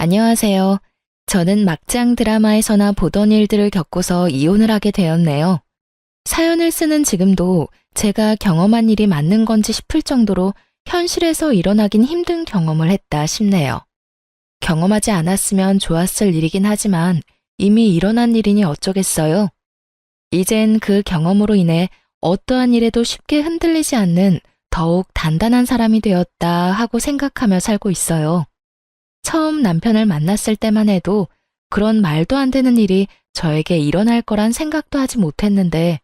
안녕하세요. 저는 막장 드라마에서나 보던 일들을 겪고서 이혼을 하게 되었네요. 사연을 쓰는 지금도 제가 경험한 일이 맞는 건지 싶을 정도로 현실에서 일어나긴 힘든 경험을 했다 싶네요. 경험하지 않았으면 좋았을 일이긴 하지만 이미 일어난 일이니 어쩌겠어요. 이젠 그 경험으로 인해 어떠한 일에도 쉽게 흔들리지 않는 더욱 단단한 사람이 되었다 하고 생각하며 살고 있어요. 처음 남편을 만났을 때만 해도 그런 말도 안 되는 일이 저에게 일어날 거란 생각도 하지 못했는데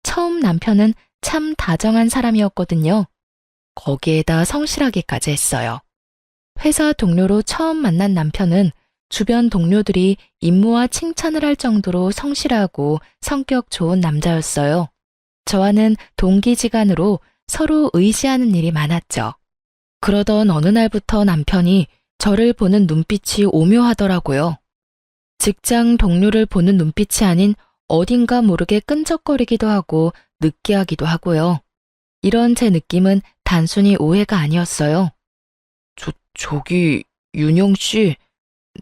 처음 남편은 참 다정한 사람이었거든요. 거기에다 성실하기까지 했어요. 회사 동료로 처음 만난 남편은 주변 동료들이 임무와 칭찬을 할 정도로 성실하고 성격 좋은 남자였어요. 저와는 동기지간으로 서로 의지하는 일이 많았죠. 그러던 어느 날부터 남편이 저를 보는 눈빛이 오묘하더라고요. 직장 동료를 보는 눈빛이 아닌 어딘가 모르게 끈적거리기도 하고 느끼하기도 하고요. 이런 제 느낌은 단순히 오해가 아니었어요. 저기, 윤영 씨,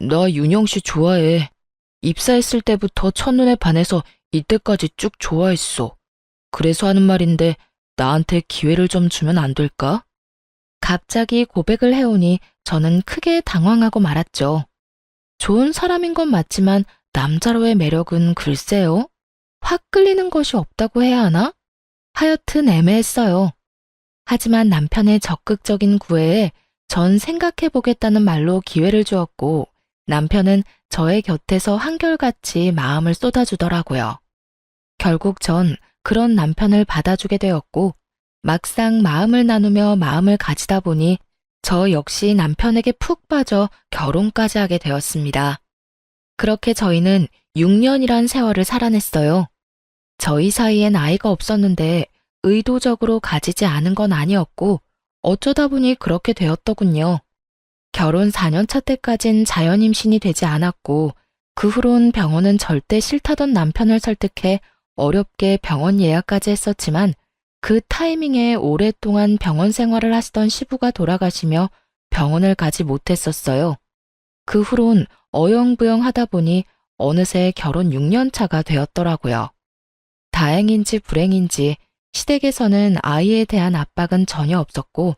나 윤영 씨 좋아해. 입사했을 때부터 첫눈에 반해서 이때까지 쭉 좋아했어. 그래서 하는 말인데 나한테 기회를 좀 주면 안 될까? 갑자기 고백을 해오니 저는 크게 당황하고 말았죠. 좋은 사람인 건 맞지만 남자로의 매력은 글쎄요. 확 끌리는 것이 없다고 해야 하나? 하여튼 애매했어요. 하지만 남편의 적극적인 구애에 전 생각해보겠다는 말로 기회를 주었고 남편은 저의 곁에서 한결같이 마음을 쏟아주더라고요. 결국 전 그런 남편을 받아주게 되었고 막상 마음을 나누며 마음을 가지다 보니 저 역시 남편에게 푹 빠져 결혼까지 하게 되었습니다. 그렇게 저희는 6년이란 세월을 살아냈어요. 저희 사이엔 아이가 없었는데 의도적으로 가지지 않은 건 아니었고 어쩌다 보니 그렇게 되었더군요. 결혼 4년 차 때까진 자연 임신이 되지 않았고 그 후론 병원은 절대 싫다던 남편을 설득해 어렵게 병원 예약까지 했었지만 그 타이밍에 오랫동안 병원 생활을 하시던 시부가 돌아가시며 병원을 가지 못했었어요. 그 후론 어영부영 하다 보니 어느새 결혼 6년 차가 되었더라고요. 다행인지 불행인지 시댁에서는 아이에 대한 압박은 전혀 없었고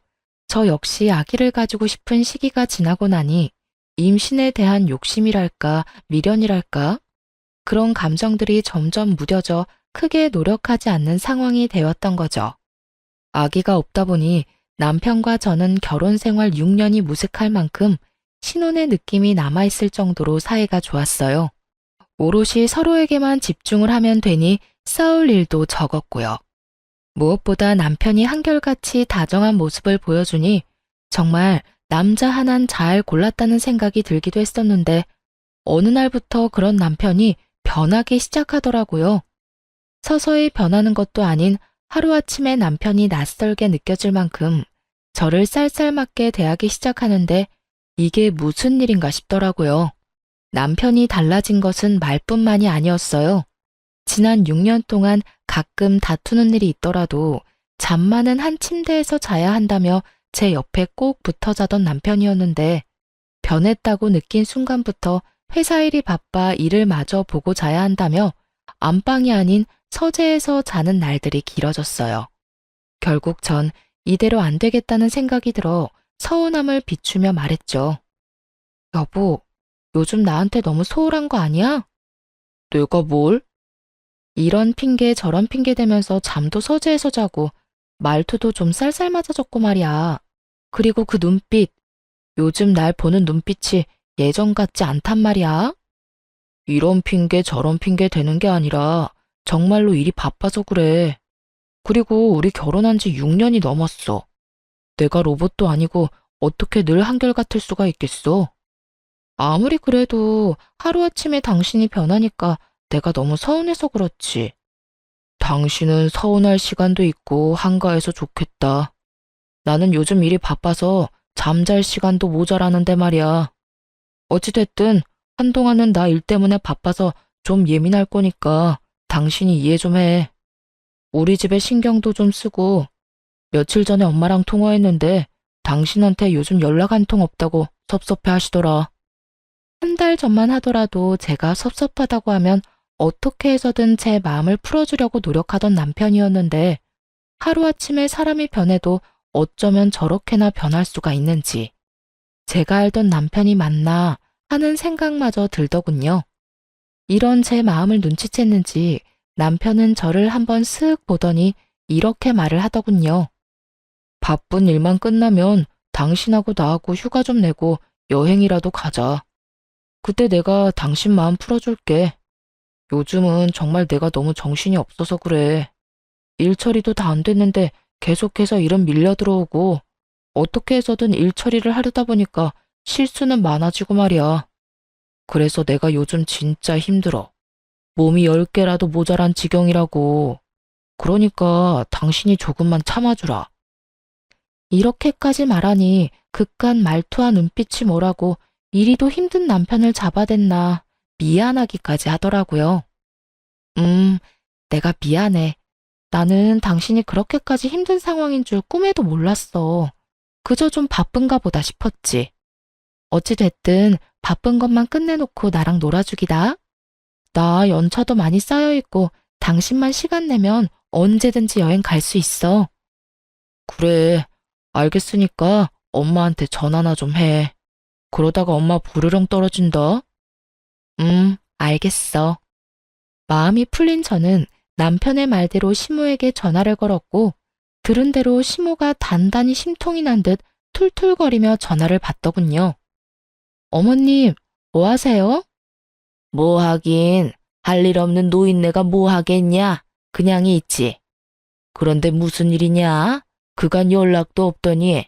저 역시 아기를 가지고 싶은 시기가 지나고 나니 임신에 대한 욕심이랄까 미련이랄까 그런 감정들이 점점 무뎌져 크게 노력하지 않는 상황이 되었던 거죠. 아기가 없다 보니 남편과 저는 결혼 생활 6년이 무색할 만큼 신혼의 느낌이 남아있을 정도로 사이가 좋았어요. 오롯이 서로에게만 집중을 하면 되니 싸울 일도 적었고요. 무엇보다 남편이 한결같이 다정한 모습을 보여주니 정말 남자 하나는 잘 골랐다는 생각이 들기도 했었는데 어느 날부터 그런 남편이 변하기 시작하더라고요. 서서히 변하는 것도 아닌 하루아침에 남편이 낯설게 느껴질 만큼 저를 쌀쌀맞게 대하기 시작하는데 이게 무슨 일인가 싶더라고요. 남편이 달라진 것은 말뿐만이 아니었어요. 지난 6년 동안 가끔 다투는 일이 있더라도 잠만은 한 침대에서 자야 한다며 제 옆에 꼭 붙어 자던 남편이었는데 변했다고 느낀 순간부터 회사 일이 바빠 일을 마저 보고 자야 한다며 안방이 아닌 서재에서 자는 날들이 길어졌어요. 결국 전 이대로 안 되겠다는 생각이 들어 서운함을 비추며 말했죠. 여보, 요즘 나한테 너무 소홀한 거 아니야? 내가 뭘? 이런 핑계 저런 핑계 대면서 잠도 서재에서 자고 말투도 좀 쌀쌀맞아졌고 말이야. 그리고 그 눈빛, 요즘 날 보는 눈빛이 예전 같지 않단 말이야. 이런 핑계 저런 핑계 대는 게 아니라 정말로 일이 바빠서 그래. 그리고 우리 결혼한 지 6년이 넘었어. 내가 로봇도 아니고 어떻게 늘 한결같을 수가 있겠어? 아무리 그래도 하루아침에 당신이 변하니까 내가 너무 서운해서 그렇지. 당신은 서운할 시간도 있고 한가해서 좋겠다. 나는 요즘 일이 바빠서 잠잘 시간도 모자라는데 말이야. 어찌됐든 한동안은 나 일 때문에 바빠서 좀 예민할 거니까 당신이 이해 좀 해. 우리 집에 신경도 좀 쓰고 며칠 전에 엄마랑 통화했는데 당신한테 요즘 연락 한 통 없다고 섭섭해 하시더라. 한 달 전만 하더라도 제가 섭섭하다고 하면 어떻게 해서든 제 마음을 풀어주려고 노력하던 남편이었는데 하루아침에 사람이 변해도 어쩌면 저렇게나 변할 수가 있는지 제가 알던 남편이 맞나 하는 생각마저 들더군요. 이런 제 마음을 눈치챘는지 남편은 저를 한번 슥 보더니 이렇게 말을 하더군요. 바쁜 일만 끝나면 당신하고 나하고 휴가 좀 내고 여행이라도 가자. 그때 내가 당신 마음 풀어줄게. 요즘은 정말 내가 너무 정신이 없어서 그래. 일 처리도 다 안 됐는데 계속해서 일은 밀려 들어오고 어떻게 해서든 일 처리를 하려다 보니까 실수는 많아지고 말이야. 그래서 내가 요즘 진짜 힘들어. 몸이 10개라도 모자란 지경이라고. 그러니까 당신이 조금만 참아주라. 이렇게까지 말하니 그깟 말투와 눈빛이 뭐라고 이리도 힘든 남편을 잡아댔나 미안하기까지 하더라고요. 내가 미안해. 나는 당신이 그렇게까지 힘든 상황인 줄 꿈에도 몰랐어. 그저 좀 바쁜가 보다 싶었지. 어찌 됐든 바쁜 것만 끝내놓고 나랑 놀아주기다. 나 연차도 많이 쌓여있고 당신만 시간 내면 언제든지 여행 갈 수 있어. 그래, 알겠으니까 엄마한테 전화나 좀 해. 그러다가 엄마 부르릉 떨어진다. 알겠어. 마음이 풀린 저는 남편의 말대로 시모에게 전화를 걸었고 들은 대로 시모가 단단히 심통이 난 듯 툴툴거리며 전화를 받더군요. 어머님, 뭐 하세요? 뭐 하긴, 할 일 없는 노인네가 뭐 하겠냐? 그냥 있지. 그런데 무슨 일이냐? 그간 연락도 없더니.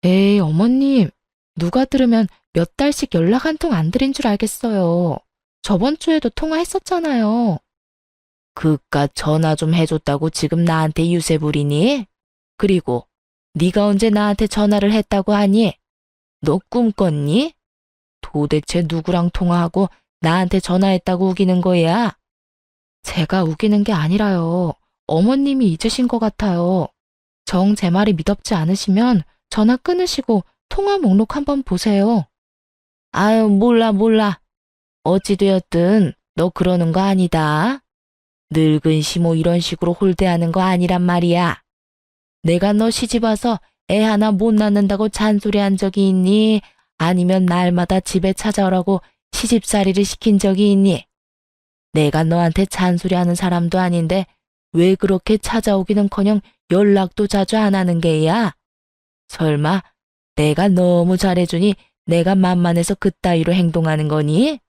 에이, 어머님, 누가 들으면 몇 달씩 연락 한 통 안 드린 줄 알겠어요. 저번 주에도 통화했었잖아요. 그깟 전화 좀 해줬다고 지금 나한테 유세 부리니? 그리고 네가 언제 나한테 전화를 했다고 하니? 너 꿈꿨니? 도대체 누구랑 통화하고 나한테 전화했다고 우기는 거야? 제가 우기는 게 아니라요. 어머님이 잊으신 것 같아요. 정 제 말이 믿업지 않으시면 전화 끊으시고 통화 목록 한번 보세요. 아유, 몰라. 어찌되었든 너 그러는 거 아니다. 늙은 시모 이런 식으로 홀대하는 거 아니란 말이야. 내가 너 시집 와서 애 하나 못 낳는다고 잔소리한 적이 있니? 아니면 날마다 집에 찾아오라고 시집살이를 시킨 적이 있니? 내가 너한테 잔소리하는 사람도 아닌데 왜 그렇게 찾아오기는커녕 연락도 자주 안 하는 게야? 설마 내가 너무 잘해주니 내가 만만해서 그따위로 행동하는 거니?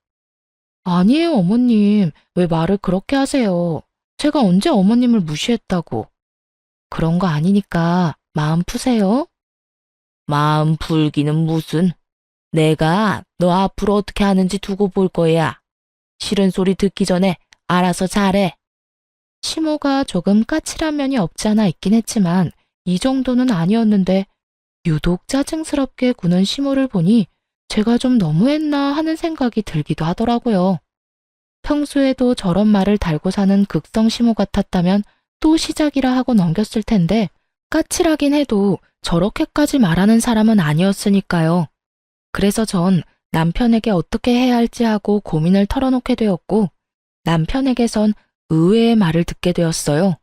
아니에요, 어머님. 왜 말을 그렇게 하세요? 제가 언제 어머님을 무시했다고. 그런 거 아니니까 마음 푸세요. 마음 풀기는 무슨. 내가 너 앞으로 어떻게 하는지 두고 볼 거야. 싫은 소리 듣기 전에 알아서 잘해. 시모가 조금 까칠한 면이 없지 않아 있긴 했지만 이 정도는 아니었는데 유독 짜증스럽게 구는 시모를 보니 제가 좀 너무했나 하는 생각이 들기도 하더라고요. 평소에도 저런 말을 달고 사는 극성 시모 같았다면 또 시작이라 하고 넘겼을 텐데 까칠하긴 해도 저렇게까지 말하는 사람은 아니었으니까요. 그래서 전 남편에게 어떻게 해야 할지 하고 고민을 털어놓게 되었고 남편에게선 의외의 말을 듣게 되었어요.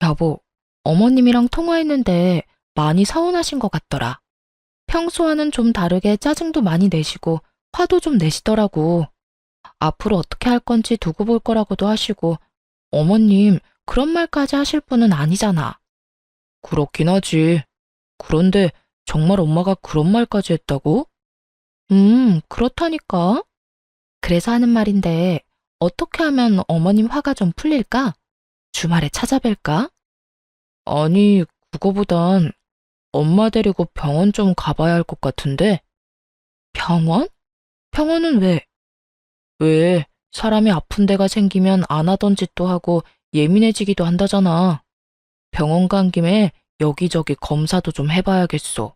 여보, 어머님이랑 통화했는데 많이 서운하신 것 같더라. 평소와는 좀 다르게 짜증도 많이 내시고 화도 좀 내시더라고. 앞으로 어떻게 할 건지 두고 볼 거라고도 하시고 어머님 그런 말까지 하실 분은 아니잖아. 그렇긴 하지. 그런데 정말 엄마가 그런 말까지 했다고? 그렇다니까. 그래서 하는 말인데 어떻게 하면 어머님 화가 좀 풀릴까? 주말에 찾아뵐까? 아니, 그거보단 엄마 데리고 병원 좀 가봐야 할 것 같은데. 병원? 병원은 왜? 왜? 사람이 아픈 데가 생기면 안 하던 짓도 하고 예민해지기도 한다잖아. 병원 간 김에 여기저기 검사도 좀 해봐야겠어.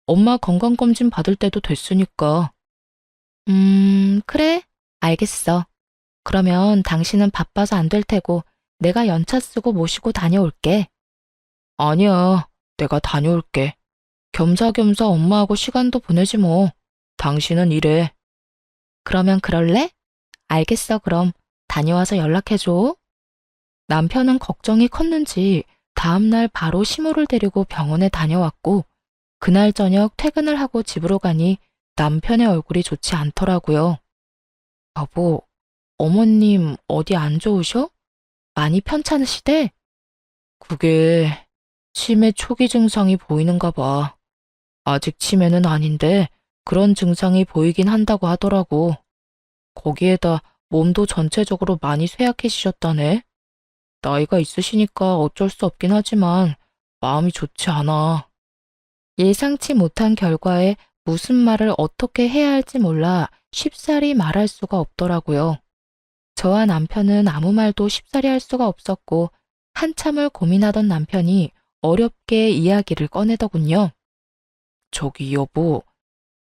엄마 건강검진 받을 때도 됐으니까. 그래? 알겠어. 그러면 당신은 바빠서 안 될 테고 내가 연차 쓰고 모시고 다녀올게. 아니야, 내가 다녀올게. 겸사겸사 엄마하고 시간도 보내지 뭐. 당신은 일해. 그러면 그럴래? 알겠어, 그럼. 다녀와서 연락해줘. 남편은 걱정이 컸는지 다음날 바로 시모를 데리고 병원에 다녀왔고, 그날 저녁 퇴근을 하고 집으로 가니 남편의 얼굴이 좋지 않더라고요. 여보, 어머님 어디 안 좋으셔? 많이 편찮으시대? 그게 치매 초기 증상이 보이는가 봐. 아직 치매는 아닌데 그런 증상이 보이긴 한다고 하더라고. 거기에다 몸도 전체적으로 많이 쇠약해지셨다네. 나이가 있으시니까 어쩔 수 없긴 하지만 마음이 좋지 않아. 예상치 못한 결과에 무슨 말을 어떻게 해야 할지 몰라 쉽사리 말할 수가 없더라고요. 저와 남편은 아무 말도 쉽사리 할 수가 없었고 한참을 고민하던 남편이 어렵게 이야기를 꺼내더군요. 저기 여보,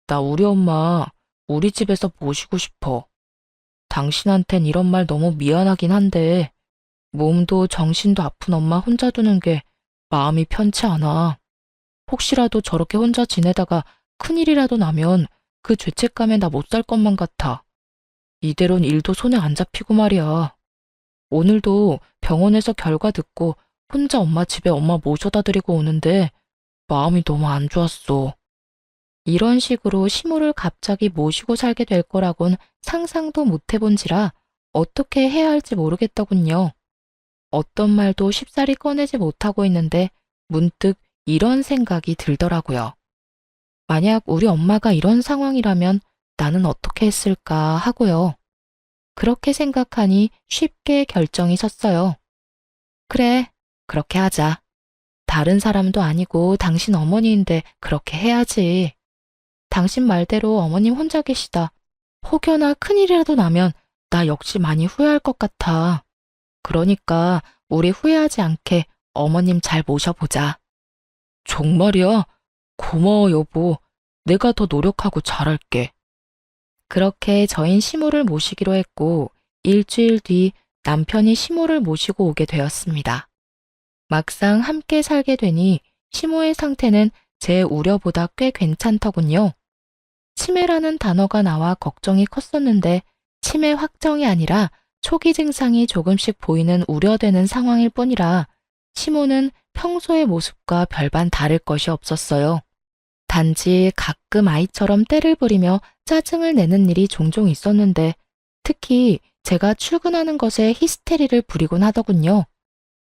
나 우리 엄마 우리 집에서 모시고 싶어. 당신한텐 이런 말 너무 미안하긴 한데 몸도 정신도 아픈 엄마 혼자 두는 게 마음이 편치 않아. 혹시라도 저렇게 혼자 지내다가 큰일이라도 나면 그 죄책감에 나 못 살 것만 같아. 이대로는 일도 손에 안 잡히고 말이야. 오늘도 병원에서 결과 듣고 혼자 엄마 집에 엄마 모셔다 드리고 오는데 마음이 너무 안 좋았어. 이런 식으로 시모를 갑자기 모시고 살게 될 거라곤 상상도 못 해본지라 어떻게 해야 할지 모르겠더군요. 어떤 말도 쉽사리 꺼내지 못하고 있는데 문득 이런 생각이 들더라고요. 만약 우리 엄마가 이런 상황이라면 나는 어떻게 했을까 하고요. 그렇게 생각하니 쉽게 결정이 섰어요. 그래, 그렇게 하자. 다른 사람도 아니고 당신 어머니인데 그렇게 해야지. 당신 말대로 어머님 혼자 계시다. 혹여나 큰일이라도 나면 나 역시 많이 후회할 것 같아. 그러니까 우리 후회하지 않게 어머님 잘 모셔보자. 정말이야? 고마워 여보. 내가 더 노력하고 잘할게. 그렇게 저인 시모를 모시기로 했고 일주일 뒤 남편이 시모를 모시고 오게 되었습니다. 막상 함께 살게 되니 시모의 상태는 제 우려보다 꽤 괜찮더군요. 치매라는 단어가 나와 걱정이 컸었는데 치매 확정이 아니라 초기 증상이 조금씩 보이는 우려되는 상황일 뿐이라 시모는 평소의 모습과 별반 다를 것이 없었어요. 단지 가끔 아이처럼 떼를 부리며 짜증을 내는 일이 종종 있었는데 특히 제가 출근하는 것에 히스테리를 부리곤 하더군요.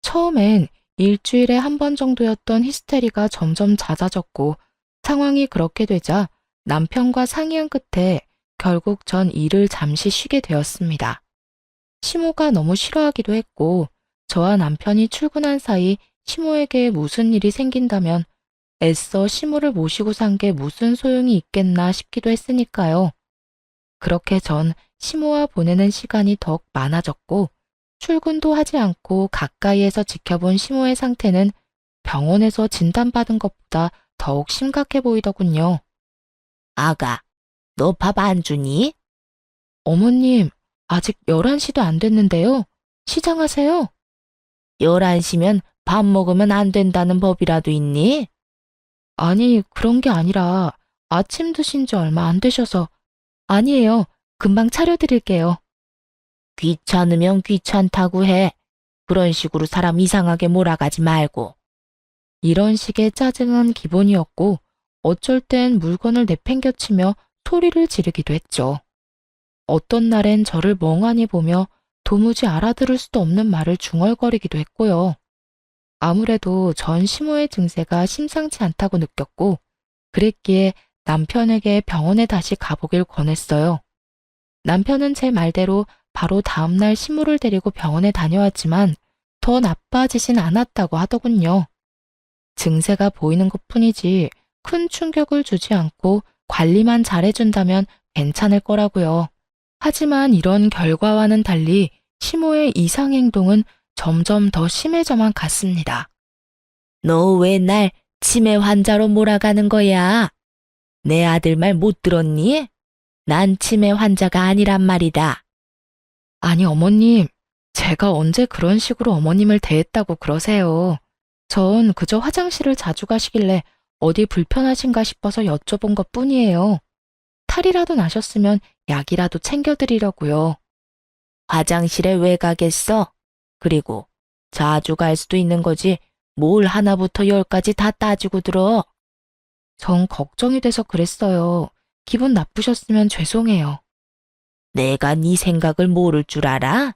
처음엔 일주일에 한 번 정도였던 히스테리가 점점 잦아졌고 상황이 그렇게 되자 남편과 상의한 끝에 결국 전 일을 잠시 쉬게 되었습니다. 시모가 너무 싫어하기도 했고 저와 남편이 출근한 사이 시모에게 무슨 일이 생긴다면 애써 시모를 모시고 산 게 무슨 소용이 있겠나 싶기도 했으니까요. 그렇게 전 시모와 보내는 시간이 더욱 많아졌고 출근도 하지 않고 가까이에서 지켜본 시모의 상태는 병원에서 진단받은 것보다 더욱 심각해 보이더군요. 아가, 너 밥 안 주니? 어머님, 아직 11시도 안 됐는데요. 시장하세요. 11시면 밥 먹으면 안 된다는 법이라도 있니? 아니, 그런 게 아니라 아침 드신 지 얼마 안 되셔서. 아니에요. 금방 차려드릴게요. 귀찮으면 귀찮다고 해. 그런 식으로 사람 이상하게 몰아가지 말고. 이런 식의 짜증은 기본이었고 어쩔 땐 물건을 내팽겨치며 소리를 지르기도 했죠. 어떤 날엔 저를 멍하니 보며 도무지 알아들을 수도 없는 말을 중얼거리기도 했고요. 아무래도 전 시모의 증세가 심상치 않다고 느꼈고 그랬기에 남편에게 병원에 다시 가보길 권했어요. 남편은 제 말대로 바로 다음날 시모를 데리고 병원에 다녀왔지만 더 나빠지진 않았다고 하더군요. 증세가 보이는 것뿐이지 큰 충격을 주지 않고 관리만 잘해준다면 괜찮을 거라고요. 하지만 이런 결과와는 달리 시모의 이상 행동은 점점 더 심해져만 갔습니다. 너 왜 날 치매 환자로 몰아가는 거야? 내 아들 말 못 들었니? 난 치매 환자가 아니란 말이다. 아니 어머님, 제가 언제 그런 식으로 어머님을 대했다고 그러세요. 전 그저 화장실을 자주 가시길래 어디 불편하신가 싶어서 여쭤본 것뿐이에요. 탈이라도 나셨으면 약이라도 챙겨드리려고요. 화장실에 왜 가겠어? 그리고 자주 갈 수도 있는 거지. 뭘 하나부터 열까지 다 따지고 들어. 전 걱정이 돼서 그랬어요. 기분 나쁘셨으면 죄송해요. 내가 네 생각을 모를 줄 알아?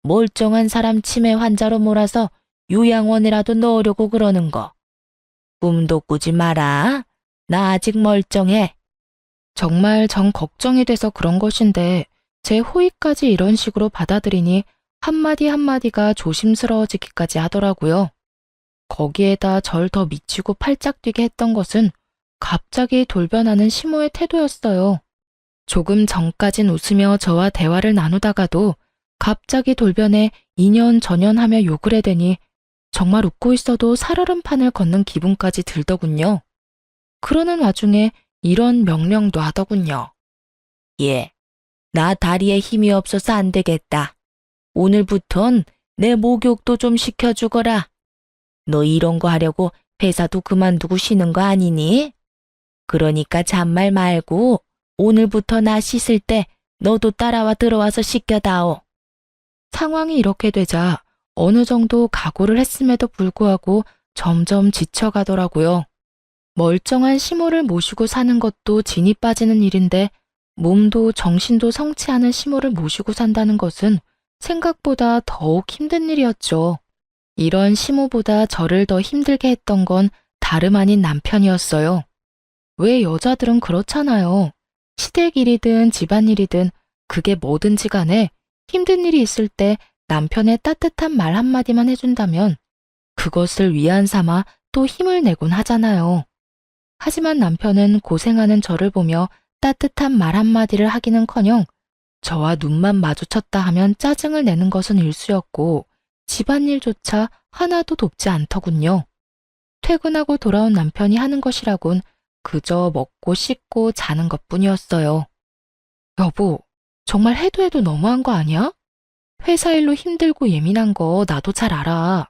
멀쩡한 사람 치매 환자로 몰아서 요양원이라도 넣으려고 그러는 거. 꿈도 꾸지 마라. 나 아직 멀쩡해. 정말 전 걱정이 돼서 그런 것인데 제 호의까지 이런 식으로 받아들이니 한마디 한마디가 조심스러워지기까지 하더라고요. 거기에다 절 더 미치고 팔짝 뛰게 했던 것은 갑자기 돌변하는 시모의 태도였어요. 조금 전까진 웃으며 저와 대화를 나누다가도 갑자기 돌변해 이년저년하며 욕을 해대니 정말 웃고 있어도 살얼음판을 걷는 기분까지 들더군요. 그러는 와중에 이런 명령도 하더군요. 예, 나 다리에 힘이 없어서 안 되겠다. 오늘부턴 내 목욕도 좀 시켜주거라. 너 이런 거 하려고 회사도 그만두고 쉬는 거 아니니? 그러니까 잔말 말고 오늘부터 나 씻을 때 너도 따라와 들어와서 씻겨다오. 상황이 이렇게 되자 어느 정도 각오를 했음에도 불구하고 점점 지쳐가더라고요. 멀쩡한 시모를 모시고 사는 것도 진이 빠지는 일인데 몸도 정신도 성치 않은 시모를 모시고 산다는 것은 생각보다 더욱 힘든 일이었죠. 이런 시모보다 저를 더 힘들게 했던 건 다름 아닌 남편이었어요. 왜 여자들은 그렇잖아요. 시댁 일이든 집안일이든 그게 뭐든지 간에 힘든 일이 있을 때 남편의 따뜻한 말 한마디만 해준다면 그것을 위안 삼아 또 힘을 내곤 하잖아요. 하지만 남편은 고생하는 저를 보며 따뜻한 말 한마디를 하기는커녕 저와 눈만 마주쳤다 하면 짜증을 내는 것은 일쑤였고 집안일조차 하나도 돕지 않더군요. 퇴근하고 돌아온 남편이 하는 것이라곤 그저 먹고 씻고 자는 것뿐이었어요. 여보, 정말 해도 해도 너무한 거 아니야? 회사 일로 힘들고 예민한 거 나도 잘 알아.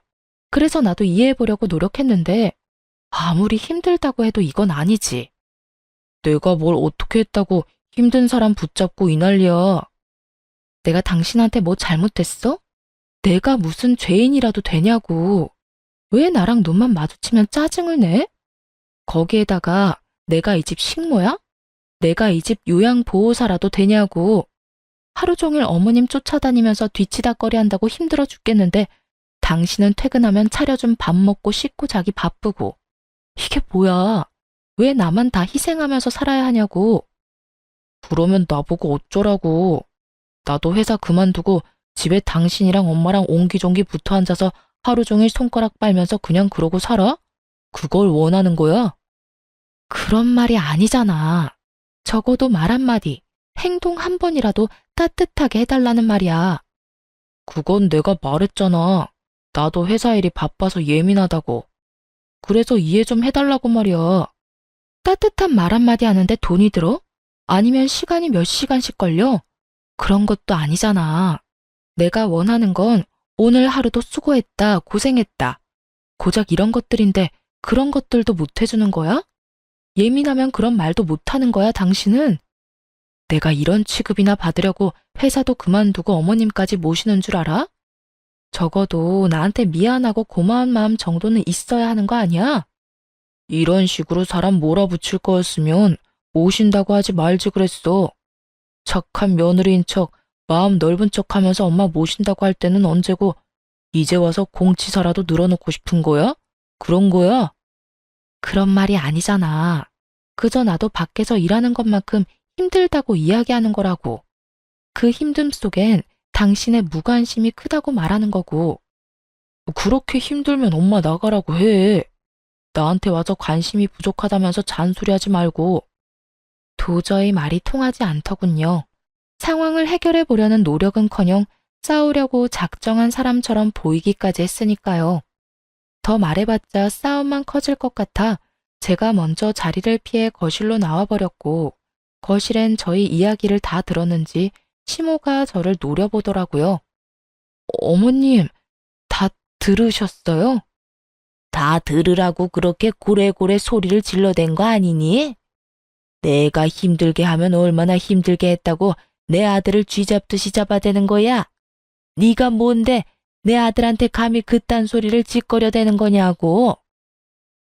그래서 나도 이해해보려고 노력했는데 아무리 힘들다고 해도 이건 아니지. 내가 뭘 어떻게 했다고 힘든 사람 붙잡고 이 난리야. 내가 당신한테 뭐 잘못했어? 내가 무슨 죄인이라도 되냐고. 왜 나랑 눈만 마주치면 짜증을 내? 거기에다가 내가 이 집 식모야? 내가 이 집 요양보호사라도 되냐고. 하루 종일 어머님 쫓아다니면서 뒤치다꺼리 한다고 힘들어 죽겠는데 당신은 퇴근하면 차려준 밥 먹고 씻고 자기 바쁘고. 이게 뭐야? 왜 나만 다 희생하면서 살아야 하냐고. 그러면 나보고 어쩌라고. 나도 회사 그만두고 집에 당신이랑 엄마랑 옹기종기 붙어 앉아서 하루 종일 손가락 빨면서 그냥 그러고 살아? 그걸 원하는 거야? 그런 말이 아니잖아. 적어도 말 한마디, 행동 한 번이라도 따뜻하게 해달라는 말이야. 그건 내가 말했잖아. 나도 회사 일이 바빠서 예민하다고. 그래서 이해 좀 해달라고 말이야. 따뜻한 말 한마디 하는데 돈이 들어? 아니면 시간이 몇 시간씩 걸려? 그런 것도 아니잖아. 내가 원하는 건 오늘 하루도 수고했다, 고생했다. 고작 이런 것들인데 그런 것들도 못 해주는 거야? 예민하면 그런 말도 못 하는 거야, 당신은? 내가 이런 취급이나 받으려고 회사도 그만두고 어머님까지 모시는 줄 알아? 적어도 나한테 미안하고 고마운 마음 정도는 있어야 하는 거 아니야? 이런 식으로 사람 몰아붙일 거였으면 모신다고 하지 말지 그랬어. 착한 며느리인 척, 마음 넓은 척 하면서 엄마 모신다고 할 때는 언제고 이제 와서 공치사라도 늘어놓고 싶은 거야? 그런 거야? 그런 말이 아니잖아. 그저 나도 밖에서 일하는 것만큼 힘들다고 이야기하는 거라고. 그 힘듦 속엔 당신의 무관심이 크다고 말하는 거고. 그렇게 힘들면 엄마 나가라고 해. 나한테 와서 관심이 부족하다면서 잔소리하지 말고. 도저히 말이 통하지 않더군요. 상황을 해결해 보려는 노력은커녕 싸우려고 작정한 사람처럼 보이기까지 했으니까요. 더 말해봤자 싸움만 커질 것 같아 제가 먼저 자리를 피해 거실로 나와버렸고 거실엔 저희 이야기를 다 들었는지 시모가 저를 노려보더라고요. 어머님, 다 들으셨어요? 다 들으라고 그렇게 고래고래 소리를 질러댄 거 아니니? 내가 힘들게 하면 얼마나 힘들게 했다고 내 아들을 쥐잡듯이 잡아대는 거야? 네가 뭔데 내 아들한테 감히 그딴 소리를 짓거려대는 거냐고.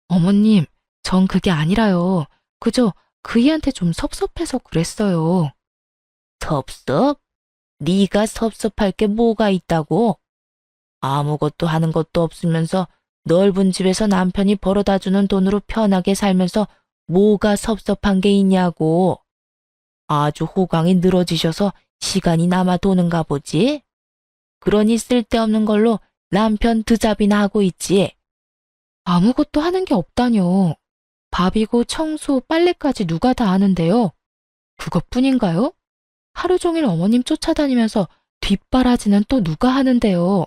어머님, 전 그게 아니라요. 그저 그이한테 좀 섭섭해서 그랬어요. 섭섭? 네가 섭섭할 게 뭐가 있다고? 아무것도 하는 것도 없으면서 넓은 집에서 남편이 벌어다주는 돈으로 편하게 살면서 뭐가 섭섭한 게 있냐고. 아주 호강이 늘어지셔서 시간이 남아 도는가 보지? 그러니 쓸데없는 걸로 남편 드잡이나 하고 있지. 아무것도 하는 게 없다뇨. 밥이고 청소, 빨래까지 누가 다 하는데요. 그것뿐인가요? 하루 종일 어머님 쫓아다니면서 뒷바라지는 또 누가 하는데요.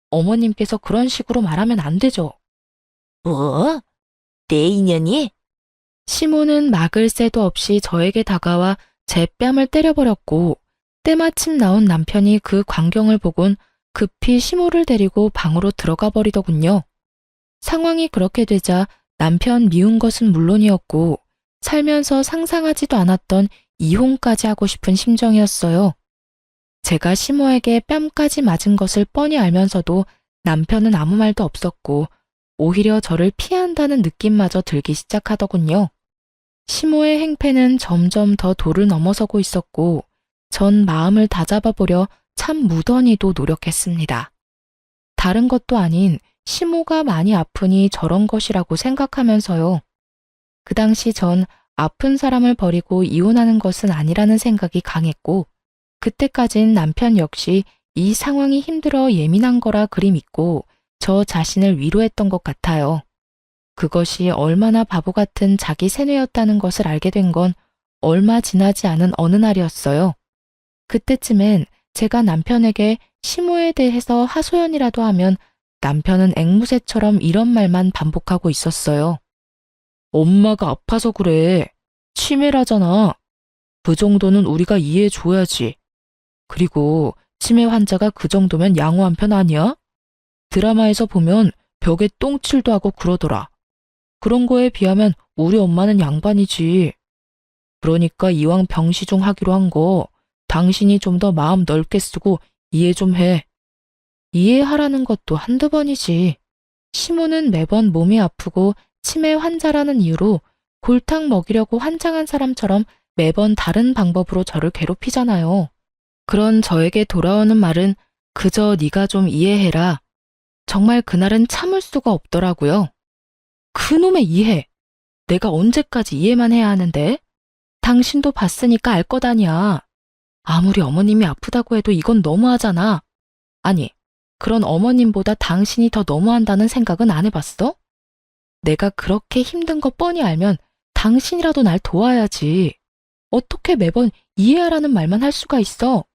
어머님께서 그런 식으로 말하면 안 되죠. 뭐? 내 인연이? 시모는 막을 새도 없이 저에게 다가와 제 뺨을 때려버렸고, 때마침 나온 남편이 그 광경을 보곤 급히 시모를 데리고 방으로 들어가 버리더군요. 상황이 그렇게 되자 남편 미운 것은 물론이었고, 살면서 상상하지도 않았던 이혼까지 하고 싶은 심정이었어요. 제가 시모에게 뺨까지 맞은 것을 뻔히 알면서도 남편은 아무 말도 없었고, 오히려 저를 피한다는 느낌마저 들기 시작하더군요. 시모의 행패는 점점 더 도를 넘어서고 있었고, 전 마음을 다잡아보려 참 무던히도 노력했습니다. 다른 것도 아닌 시모가 많이 아프니 저런 것이라고 생각하면서요. 그 당시 전 아픈 사람을 버리고 이혼하는 것은 아니라는 생각이 강했고, 그때까진 남편 역시 이 상황이 힘들어 예민한 거라 그리 믿고 저 자신을 위로했던 것 같아요. 그것이 얼마나 바보 같은 자기 세뇌였다는 것을 알게 된 건 얼마 지나지 않은 어느 날이었어요. 그때쯤엔 제가 남편에게 시모에 대해서 하소연이라도 하면 남편은 앵무새처럼 이런 말만 반복하고 있었어요. 엄마가 아파서 그래. 치매라잖아. 그 정도는 우리가 이해해줘야지. 그리고 치매 환자가 그 정도면 양호한 편 아니야? 드라마에서 보면 벽에 똥칠도 하고 그러더라. 그런 거에 비하면 우리 엄마는 양반이지. 그러니까 이왕 병시중 하기로 한 거 당신이 좀 더 마음 넓게 쓰고 이해 좀 해. 이해하라는 것도 한두 번이지. 시모는 매번 몸이 아프고 치매 환자라는 이유로 골탕 먹이려고 환장한 사람처럼 매번 다른 방법으로 저를 괴롭히잖아요. 그런 저에게 돌아오는 말은 그저 네가 좀 이해해라. 정말 그날은 참을 수가 없더라고요. 그놈의 이해! 내가 언제까지 이해만 해야 하는데? 당신도 봤으니까 알 것 아니야. 아무리 어머님이 아프다고 해도 이건 너무하잖아. 아니, 그런 어머님보다 당신이 더 너무한다는 생각은 안 해봤어? 내가 그렇게 힘든 거 뻔히 알면 당신이라도 날 도와야지. 어떻게 매번 이해하라는 말만 할 수가 있어?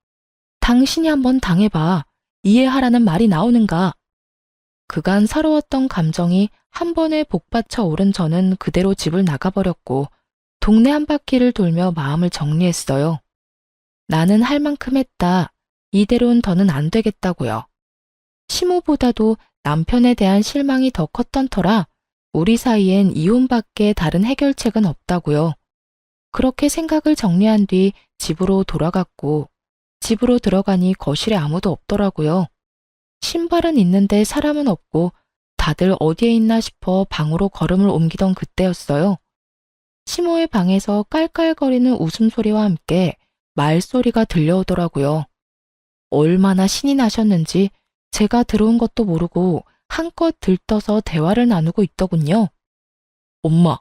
당신이 한번 당해봐. 이해하라는 말이 나오는가? 그간 서러웠던 감정이 한 번에 복받쳐 오른 저는 그대로 집을 나가버렸고 동네 한 바퀴를 돌며 마음을 정리했어요. 나는 할 만큼 했다. 이대로는 더는 안 되겠다고요. 시모보다도 남편에 대한 실망이 더 컸던 터라 우리 사이엔 이혼밖에 다른 해결책은 없다고요. 그렇게 생각을 정리한 뒤 집으로 돌아갔고 집으로 들어가니 거실에 아무도 없더라고요. 신발은 있는데 사람은 없고 다들 어디에 있나 싶어 방으로 걸음을 옮기던 그때였어요. 시모의 방에서 깔깔거리는 웃음소리와 함께 말소리가 들려오더라고요. 얼마나 신이 나셨는지 제가 들어온 것도 모르고 한껏 들떠서 대화를 나누고 있더군요. 엄마,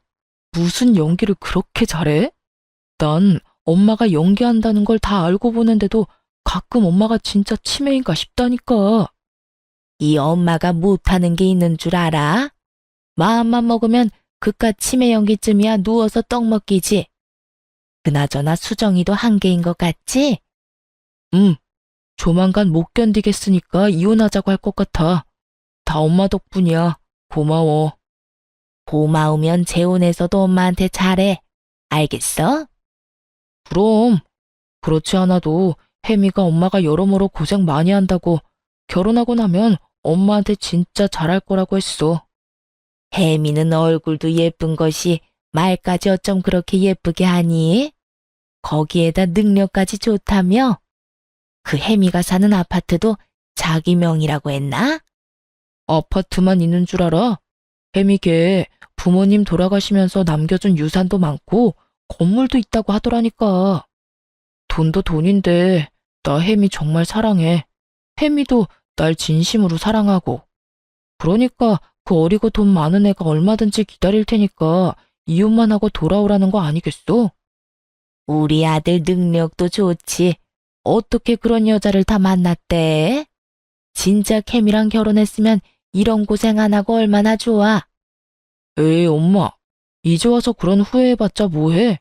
무슨 연기를 그렇게 잘해? 난 엄마가 연기한다는 걸 다 알고 보는데도 가끔 엄마가 진짜 치매인가 싶다니까. 이 엄마가 못하는 게 있는 줄 알아? 마음만 먹으면 그깟 치매 연기쯤이야 누워서 떡 먹기지. 그나저나 수정이도 한계인 것 같지? 조만간 못 견디겠으니까 이혼하자고 할 것 같아. 다 엄마 덕분이야. 고마워. 고마우면 재혼해서도 엄마한테 잘해. 알겠어? 그럼 그렇지 않아도 혜미가 엄마가 여러모로 고생 많이 한다고 결혼하고 나면 엄마한테 진짜 잘할 거라고 했어. 혜미는 얼굴도 예쁜 것이 말까지 어쩜 그렇게 예쁘게 하니? 거기에다 능력까지 좋다며? 그 혜미가 사는 아파트도 자기 명이라고 했나? 아파트만 있는 줄 알아? 혜미 걔 부모님 돌아가시면서 남겨준 유산도 많고 건물도 있다고 하더라니까. 돈도 돈인데 나 혜미 정말 사랑해. 혜미도 날 진심으로 사랑하고. 그러니까 그 어리고 돈 많은 애가 얼마든지 기다릴 테니까 이혼만 하고 돌아오라는 거 아니겠어? 우리 아들 능력도 좋지. 어떻게 그런 여자를 다 만났대? 진짜 캠이랑 결혼했으면 이런 고생 안 하고 얼마나 좋아. 에이, 엄마. 이제 와서 그런 후회해봤자 뭐해?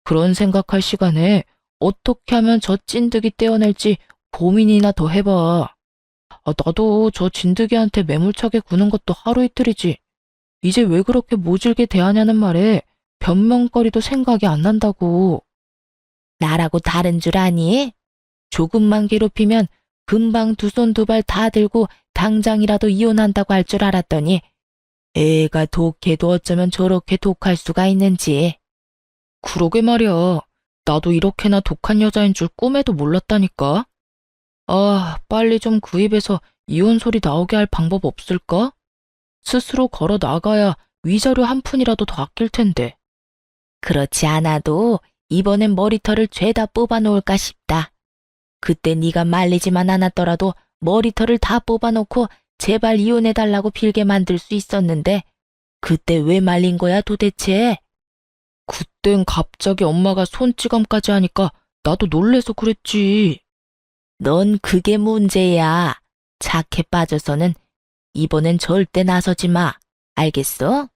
그런 생각할 시간에 어떻게 하면 저 찐득이 떼어낼지 고민이나 더 해봐. 나도 저 진드기한테 매몰차게 구는 것도 하루 이틀이지. 이제 왜 그렇게 모질게 대하냐는 말에 변명거리도 생각이 안 난다고. 나라고 다른 줄 아니? 조금만 괴롭히면 금방 두 손 두 발 다 들고 당장이라도 이혼한다고 할 줄 알았더니 애가 독해도 어쩌면 저렇게 독할 수가 있는지. 그러게 말이야. 나도 이렇게나 독한 여자인 줄 꿈에도 몰랐다니까. 아, 빨리 좀 그 입에서 이혼 소리 나오게 할 방법 없을까? 스스로 걸어 나가야 위자료 한 푼이라도 더 아낄 텐데. 그렇지 않아도 이번엔 머리털을 죄다 뽑아놓을까 싶다. 그때 네가 말리지만 않았더라도 머리털을 다 뽑아놓고 제발 이혼해달라고 빌게 만들 수 있었는데 그때 왜 말린 거야 도대체? 그땐 갑자기 엄마가 손찌검까지 하니까 나도 놀래서 그랬지. 넌 그게 문제야. 착해 빠져서는 이번엔 절대 나서지 마. 알겠어?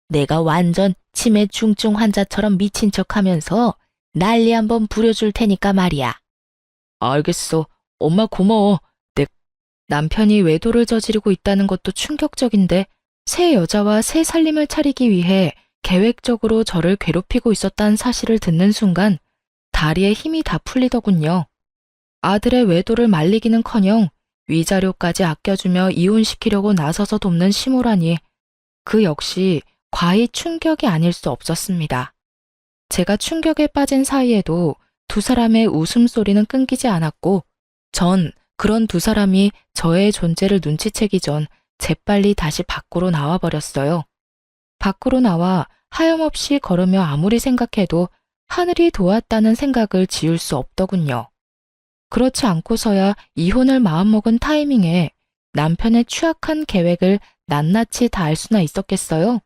내가 완전 치매 중증 환자처럼 미친 척하면서 난리 한번 부려줄 테니까 말이야. 알겠어. 엄마 고마워. 남편이 외도를 저지르고 있다는 것도 충격적인데 새 여자와 새 살림을 차리기 위해 계획적으로 저를 괴롭히고 있었다는 사실을 듣는 순간 다리에 힘이 다 풀리더군요. 아들의 외도를 말리기는커녕 위자료까지 아껴주며 이혼시키려고 나서서 돕는 시모라니 그 역시 과히 충격이 아닐 수 없었습니다. 제가 충격에 빠진 사이에도 두 사람의 웃음소리는 끊기지 않았고 전 그런 두 사람이 저의 존재를 눈치채기 전 재빨리 다시 밖으로 나와버렸어요. 밖으로 나와 하염없이 걸으며 아무리 생각해도 하늘이 도왔다는 생각을 지울 수 없더군요. 그렇지 않고서야 이혼을 마음먹은 타이밍에 남편의 추악한 계획을 낱낱이 다 알 수나 있었겠어요?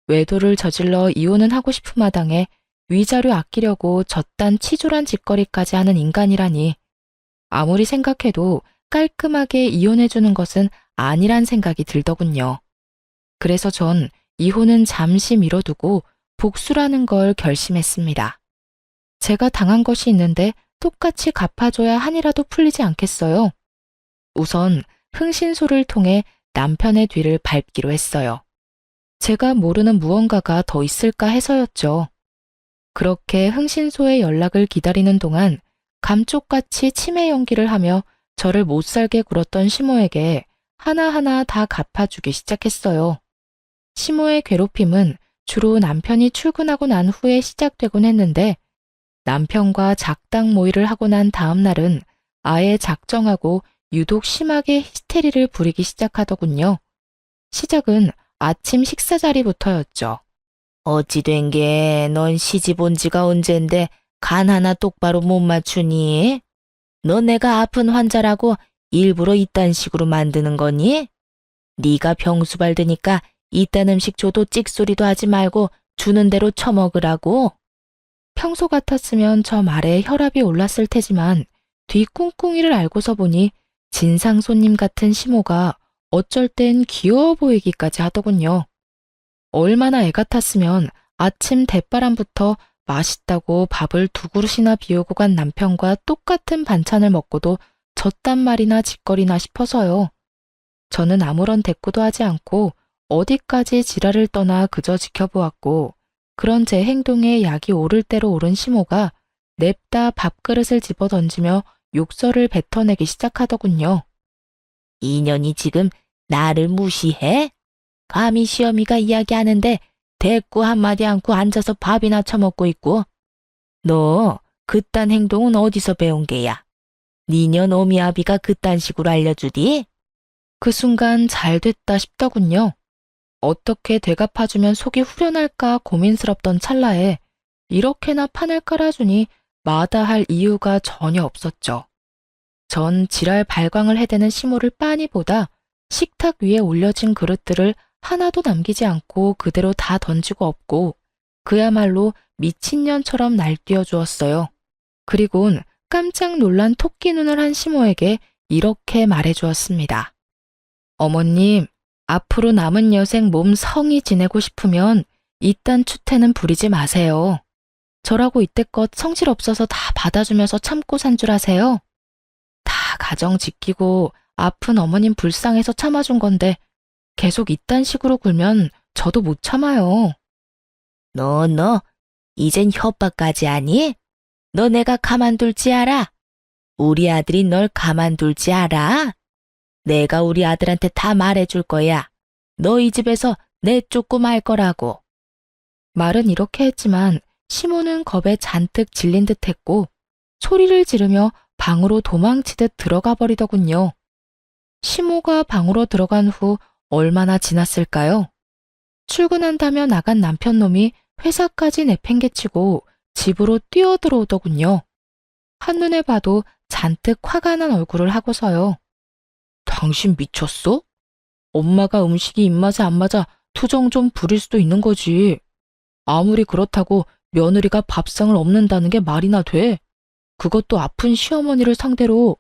외도를 저질러 이혼은 하고 싶은 마당에 위자료 아끼려고 저딴 치졸한 짓거리까지 하는 인간이라니 아무리 생각해도 깔끔하게 이혼해주는 것은 아니란 생각이 들더군요. 그래서 전 이혼은 잠시 미뤄두고 복수라는 걸 결심했습니다. 제가 당한 것이 있는데 똑같이 갚아줘야 한이라도 풀리지 않겠어요? 우선 흥신소를 통해 남편의 뒤를 밟기로 했어요. 제가 모르는 무언가가 더 있을까 해서였죠. 그렇게 흥신소의 연락을 기다리는 동안 감쪽같이 치매 연기를 하며 저를 못살게 굴었던 시모에게 하나하나 다 갚아주기 시작했어요. 시모의 괴롭힘은 주로 남편이 출근하고 난 후에 시작되곤 했는데 남편과 작당 모의를 하고 난 다음 날은 아예 작정하고 유독 심하게 히스테리를 부리기 시작하더군요. 시작은 아침 식사 자리부터였죠. 어찌 된 게 넌 시집 온 지가 언젠데 간 하나 똑바로 못 맞추니? 너 내가 아픈 환자라고 일부러 이딴 식으로 만드는 거니? 네가 병수 발드니까 이딴 음식 줘도 찍소리도 하지 말고 주는 대로 처먹으라고? 평소 같았으면 저 말에 혈압이 올랐을 테지만 뒤 꿍꿍이를 알고서 보니 진상 손님 같은 시모가 어쩔 땐 귀여워 보이기까지 하더군요. 얼마나 애 같았으면 아침 대바람부터 맛있다고 밥을 두 그릇이나 비우고 간 남편과 똑같은 반찬을 먹고도 졌단 말이나 짓거리나 싶어서요. 저는 아무런 대꾸도 하지 않고 어디까지 지랄을 떠나 그저 지켜보았고 그런 제 행동에 약이 오를 대로 오른 시모가 냅다 밥그릇을 집어 던지며 욕설을 뱉어내기 시작하더군요. 이 년이 지금 나를 무시해? 감히 시어미가 이야기하는데 대꾸 한마디 않고 앉아서 밥이나 처먹고 있고. 너 그딴 행동은 어디서 배운 게야? 니년 오미아비가 그딴 식으로 알려주디? 그 순간 잘 됐다 싶더군요. 어떻게 대갚아주면 속이 후련할까 고민스럽던 찰나에 이렇게나 판을 깔아주니 마다할 이유가 전혀 없었죠. 전 지랄 발광을 해대는 시모를 빤히 보다 식탁 위에 올려진 그릇들을 하나도 남기지 않고 그대로 다 던지고 없고 그야말로 미친년처럼 날뛰어 주었어요. 그리곤 깜짝 놀란 토끼 눈을 한 시모에게 이렇게 말해 주었습니다. 어머님, 앞으로 남은 여생 몸 성히 지내고 싶으면 이딴 추태는 부리지 마세요. 저라고 이때껏 성질 없어서 다 받아주면서 참고 산 줄 아세요? 다 가정 지키고 아픈 어머님 불쌍해서 참아준 건데 계속 이딴 식으로 굴면 저도 못 참아요. 너, 이젠 협박까지 하니? 너 내가 가만둘지 알아? 우리 아들이 널 가만둘지 알아? 내가 우리 아들한테 다 말해줄 거야. 너 이 집에서 내쫓고 말 거라고. 말은 이렇게 했지만 시모는 겁에 잔뜩 질린 듯 했고 소리를 지르며 방으로 도망치듯 들어가 버리더군요. 시모가 방으로 들어간 후 얼마나 지났을까요? 출근한다며 나간 남편놈이 회사까지 내팽개치고 집으로 뛰어들어오더군요. 한눈에 봐도 잔뜩 화가 난 얼굴을 하고서요. 당신 미쳤어? 엄마가 음식이 입맛에 안 맞아 투정 좀 부릴 수도 있는 거지. 아무리 그렇다고 며느리가 밥상을 엎는다는 게 말이나 돼? 그것도 아픈 시어머니를 상대로.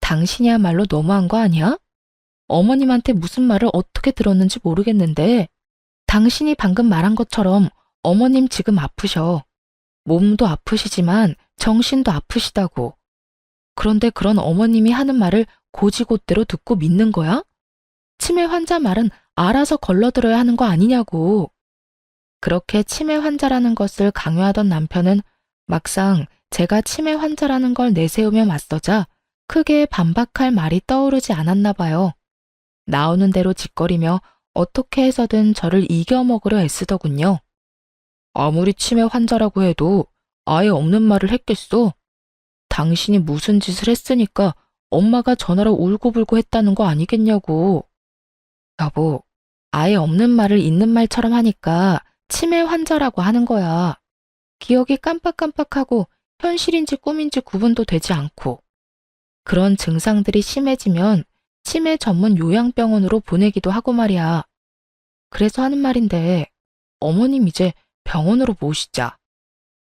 당신이야말로 너무한 거 아니야? 어머님한테 무슨 말을 어떻게 들었는지 모르겠는데 당신이 방금 말한 것처럼 어머님 지금 아프셔. 몸도 아프시지만 정신도 아프시다고. 그런데 그런 어머님이 하는 말을 고지곳대로 듣고 믿는 거야? 치매 환자 말은 알아서 걸러들어야 하는 거 아니냐고. 그렇게 치매 환자라는 것을 강요하던 남편은 막상 제가 치매 환자라는 걸 내세우며 맞서자 크게 반박할 말이 떠오르지 않았나 봐요. 나오는 대로 짓거리며 어떻게 해서든 저를 이겨먹으려 애쓰더군요. 아무리 치매 환자라고 해도 아예 없는 말을 했겠어. 당신이 무슨 짓을 했으니까 엄마가 전화로 울고불고 했다는 거 아니겠냐고. 여보, 아예 없는 말을 있는 말처럼 하니까 치매 환자라고 하는 거야. 기억이 깜빡깜빡하고 현실인지 꿈인지 구분도 되지 않고. 그런 증상들이 심해지면 치매 전문 요양병원으로 보내기도 하고 말이야. 그래서 하는 말인데 어머님 이제 병원으로 모시자.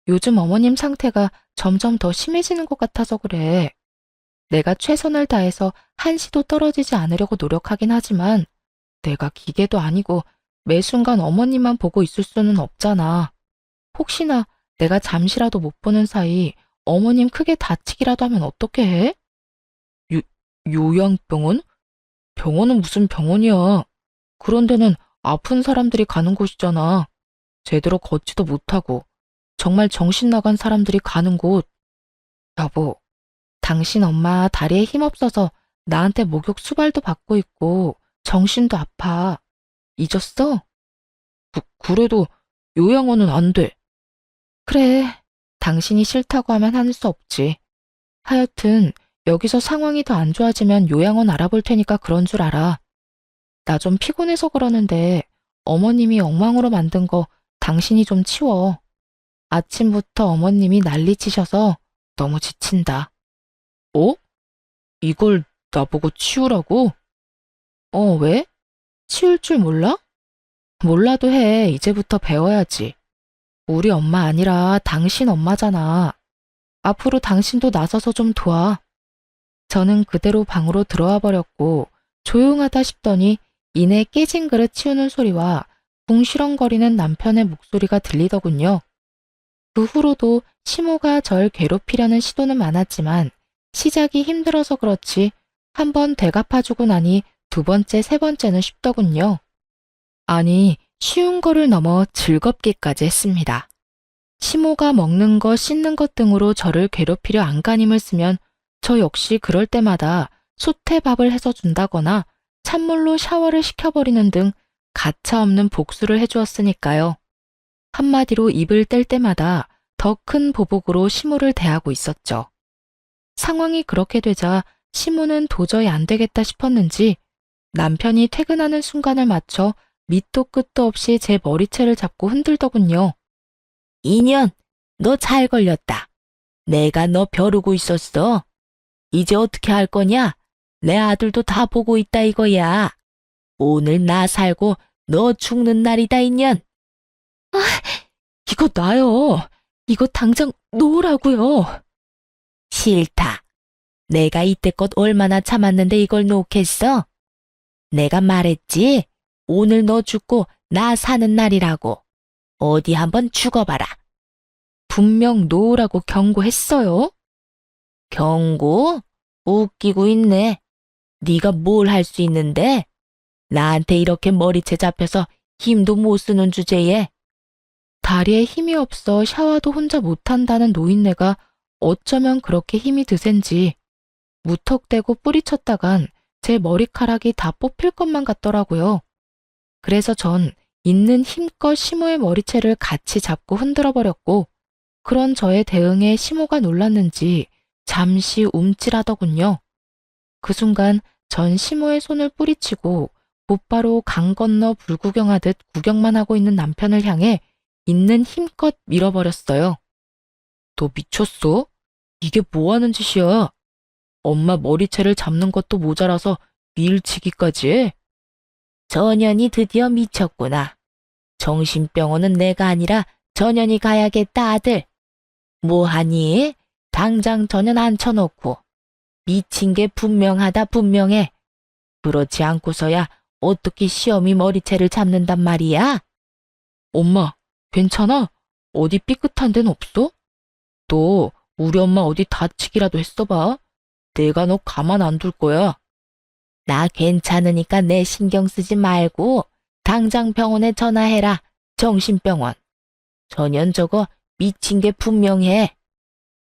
요즘 어머님 상태가 점점 더 심해지는 것 같아서 그래. 내가 최선을 다해서 한시도 떨어지지 않으려고 노력하긴 하지만 내가 기계도 아니고 매 순간 어머님만 보고 있을 수는 없잖아. 혹시나 내가 잠시라도 못 보는 사이 어머님 크게 다치기라도 하면 어떻게 해? 요양병원? 병원은 무슨 병원이야. 그런 데는 아픈 사람들이 가는 곳이잖아. 제대로 걷지도 못하고 정말 정신 나간 사람들이 가는 곳. 여보, 당신 엄마 다리에 힘없어서 나한테 목욕 수발도 받고 있고 정신도 아파. 잊었어? 그래도 요양원은 안 돼. 그래, 당신이 싫다고 하면 하는 수 없지. 하여튼 여기서 상황이 더 안 좋아지면 요양원 알아볼 테니까 그런 줄 알아. 나 좀 피곤해서 그러는데 어머님이 엉망으로 만든 거 당신이 좀 치워. 아침부터 어머님이 난리치셔서 너무 지친다. 어? 이걸 나보고 치우라고? 왜? 치울 줄 몰라? 몰라도 해. 이제부터 배워야지. 우리 엄마 아니라 당신 엄마잖아. 앞으로 당신도 나서서 좀 도와. 저는 그대로 방으로 들어와 버렸고 조용하다 싶더니 이내 깨진 그릇 치우는 소리와 궁시렁거리는 남편의 목소리가 들리더군요. 그 후로도 시모가 절 괴롭히려는 시도는 많았지만 시작이 힘들어서 그렇지 한 번 되갚아주고 나니 두 번째, 세 번째는 쉽더군요. 아니, 쉬운 거를 넘어 즐겁기까지 했습니다. 시모가 먹는 것, 씻는 것 등으로 저를 괴롭히려 안간힘을 쓰면 저 역시 그럴 때마다 솥에 밥을 해서 준다거나 찬물로 샤워를 시켜버리는 등 가차없는 복수를 해주었으니까요. 한마디로 입을 뗄 때마다 더 큰 보복으로 시무를 대하고 있었죠. 상황이 그렇게 되자 시무는 도저히 안 되겠다 싶었는지 남편이 퇴근하는 순간을 맞춰 밑도 끝도 없이 제 머리채를 잡고 흔들더군요. 인연, 너 잘 걸렸다. 내가 너 벼르고 있었어. 이제 어떻게 할 거냐? 내 아들도 다 보고 있다 이거야. 오늘 나 살고 너 죽는 날이다 인연. 이거 놔요. 이거 당장 놓으라고요. 싫다. 내가 이때껏 얼마나 참았는데 이걸 놓겠어? 내가 말했지? 오늘 너 죽고 나 사는 날이라고. 어디 한번 죽어봐라. 분명 놓으라고 경고했어요. 경고? 웃기고 있네. 네가 뭘 할 수 있는데? 나한테 이렇게 머리채 잡혀서 힘도 못 쓰는 주제에. 다리에 힘이 없어 샤워도 혼자 못한다는 노인네가 어쩌면 그렇게 힘이 드센지 무턱대고 뿌리쳤다간 제 머리카락이 다 뽑힐 것만 같더라고요. 그래서 전 있는 힘껏 시모의 머리채를 같이 잡고 흔들어 버렸고 그런 저의 대응에 시모가 놀랐는지 잠시 움찔하더군요. 그 순간 전 시모의 손을 뿌리치고 곧바로 강 건너 불구경하듯 구경만 하고 있는 남편을 향해 있는 힘껏 밀어버렸어요. 너 미쳤어? 이게 뭐 하는 짓이야? 엄마 머리채를 잡는 것도 모자라서 밀치기까지 해? 전현이 드디어 미쳤구나. 정신병원은 내가 아니라 전현이 가야겠다 아들. 뭐하니? 당장 전현 앉혀놓고. 미친 게 분명하다 분명해. 그렇지 않고서야 어떻게 시험이 머리채를 잡는단 말이야? 엄마, 괜찮아? 어디 삐끗한 데는 없어? 너 우리 엄마 어디 다치기라도 했어봐. 내가 너 가만 안 둘 거야. 나 괜찮으니까 내 신경 쓰지 말고 당장 병원에 전화해라. 정신병원. 전현 저거 미친 게 분명해.